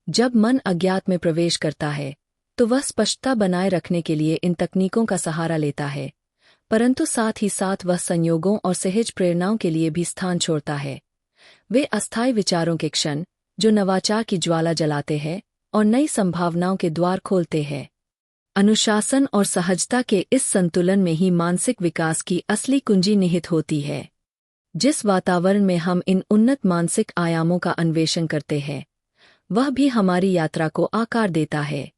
जब मन अज्ञात में प्रवेश करता है, तो वह स्पष्टता बनाए रखने के लिए इन तकनीकों का सहारा लेता है, परंतु साथ ही साथ वह संयोगों और सहज प्रेरणाओं के लिए भी स्थान छोड़ता है। वे अस्थायी विचारों के क्षण जो नवाचार की ज्वाला जलाते हैं और नई संभावनाओं के द्वार खोलते हैं। अनुशासन और सहजता के इस संतुलन में ही मानसिक विकास की असली कुंजी निहित होती है। जिस वातावरण में हम इन उन्नत मानसिक आयामों का अन्वेषण करते हैं, वह भी हमारी यात्रा को आकार देता है।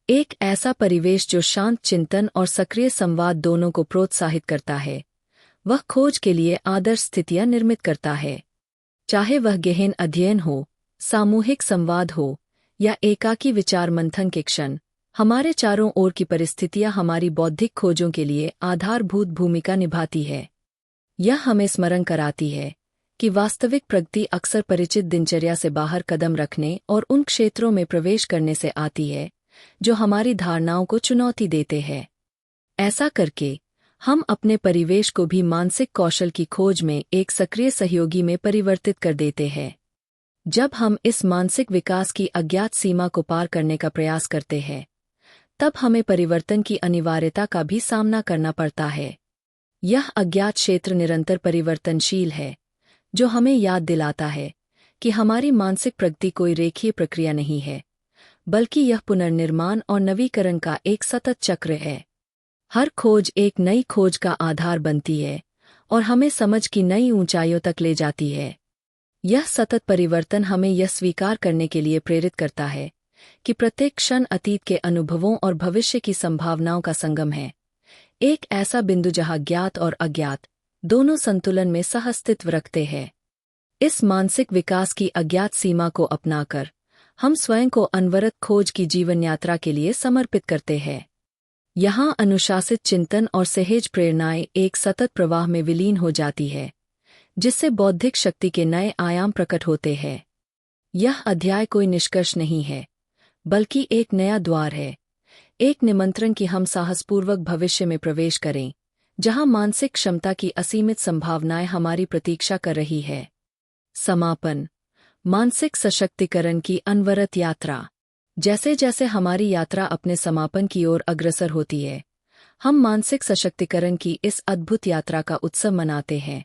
एक ऐसा परिवेश जो शांत चिंतन और सक्रिय संवाद दोनों को प्रोत्साहित करता है, वह खोज के लिए आदर्श स्थितियां निर्मित करता है। चाहे वह गहन अध्ययन हो, सामूहिक संवाद हो या एकाकी विचार मंथन के क्षण, हमारे चारों ओर की परिस्थितियां हमारी बौद्धिक खोजों के लिए आधारभूत भूमिका निभाती है। यह हमें स्मरण कराती है कि वास्तविक प्रगति अक्सर परिचित दिनचर्या से बाहर कदम रखने और उन क्षेत्रों में प्रवेश करने से आती है जो हमारी धारणाओं को चुनौती देते हैं। ऐसा करके हम अपने परिवेश को भी मानसिक कौशल की खोज में एक सक्रिय सहयोगी में परिवर्तित कर देते हैं। जब हम इस मानसिक विकास की अज्ञात सीमा को पार करने का प्रयास करते हैं, तब हमें परिवर्तन की अनिवार्यता का भी सामना करना पड़ता है। यह अज्ञात क्षेत्र निरंतर परिवर्तनशील है, जो हमें याद दिलाता है कि हमारी मानसिक प्रगति कोई रेखीय प्रक्रिया नहीं है, बल्कि यह पुनर्निर्माण और नवीकरण का एक सतत चक्र है। हर खोज एक नई खोज का आधार बनती है और हमें समझ की नई ऊंचाइयों तक ले जाती है। यह सतत परिवर्तन हमें यह स्वीकार करने के लिए प्रेरित करता है कि प्रत्येक क्षण अतीत के अनुभवों और भविष्य की संभावनाओं का संगम है, एक ऐसा बिंदु जहां ज्ञात और अज्ञात दोनों संतुलन में सहअस्तित्व रखते हैं। इस मानसिक विकास की अज्ञात सीमा को अपनाकर हम स्वयं को अनवरत खोज की जीवन यात्रा के लिए समर्पित करते हैं। यहाँ अनुशासित चिंतन और सहज प्रेरणाएं एक सतत प्रवाह में विलीन हो जाती है, जिससे बौद्धिक शक्ति के नए आयाम प्रकट होते हैं। यह अध्याय कोई निष्कर्ष नहीं है, बल्कि एक नया द्वार है, एक निमंत्रण कि हम साहसपूर्वक भविष्य में प्रवेश करें, जहां मानसिक क्षमता की असीमित संभावनाएं हमारी प्रतीक्षा कर रही है। समापन। मानसिक सशक्तिकरण की अनवरत यात्रा। जैसे जैसे हमारी यात्रा अपने समापन की ओर अग्रसर होती है, हम मानसिक सशक्तिकरण की इस अद्भुत यात्रा का उत्सव मनाते हैं।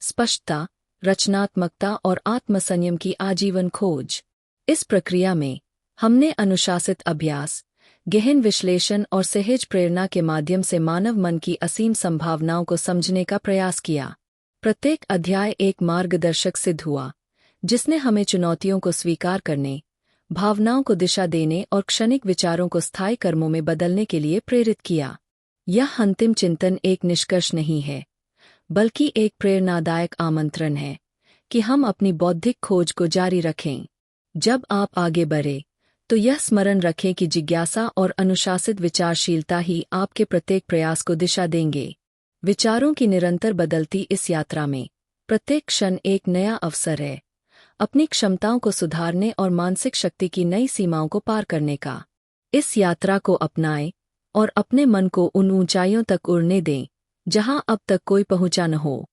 स्पष्टता, रचनात्मकता और आत्मसंयम की आजीवन खोज। इस प्रक्रिया में हमने अनुशासित अभ्यास, गहन विश्लेषण और सहज प्रेरणा के माध्यम से मानव मन की असीम संभावनाओं को समझने का प्रयास किया। प्रत्येक अध्याय एक मार्गदर्शक सिद्ध हुआ, जिसने हमें चुनौतियों को स्वीकार करने, भावनाओं को दिशा देने और क्षणिक विचारों को स्थायी कर्मों में बदलने के लिए प्रेरित किया। यह अंतिम चिंतन एक निष्कर्ष नहीं है, बल्कि एक प्रेरणादायक आमंत्रण है कि हम अपनी बौद्धिक खोज को जारी रखें। जब आप आगे बढ़े, तो यह स्मरण रखें कि जिज्ञासा और अनुशासित विचारशीलता ही आपके प्रत्येक प्रयास को दिशा देंगे। विचारों की निरंतर बदलती इस यात्रा में प्रत्येक क्षण एक नया अवसर है, अपनी क्षमताओं को सुधारने और मानसिक शक्ति की नई सीमाओं को पार करने का। इस यात्रा को अपनाएं और अपने मन को उन ऊंचाइयों तक उड़ने दें, जहां अब तक कोई पहुंचा न हो।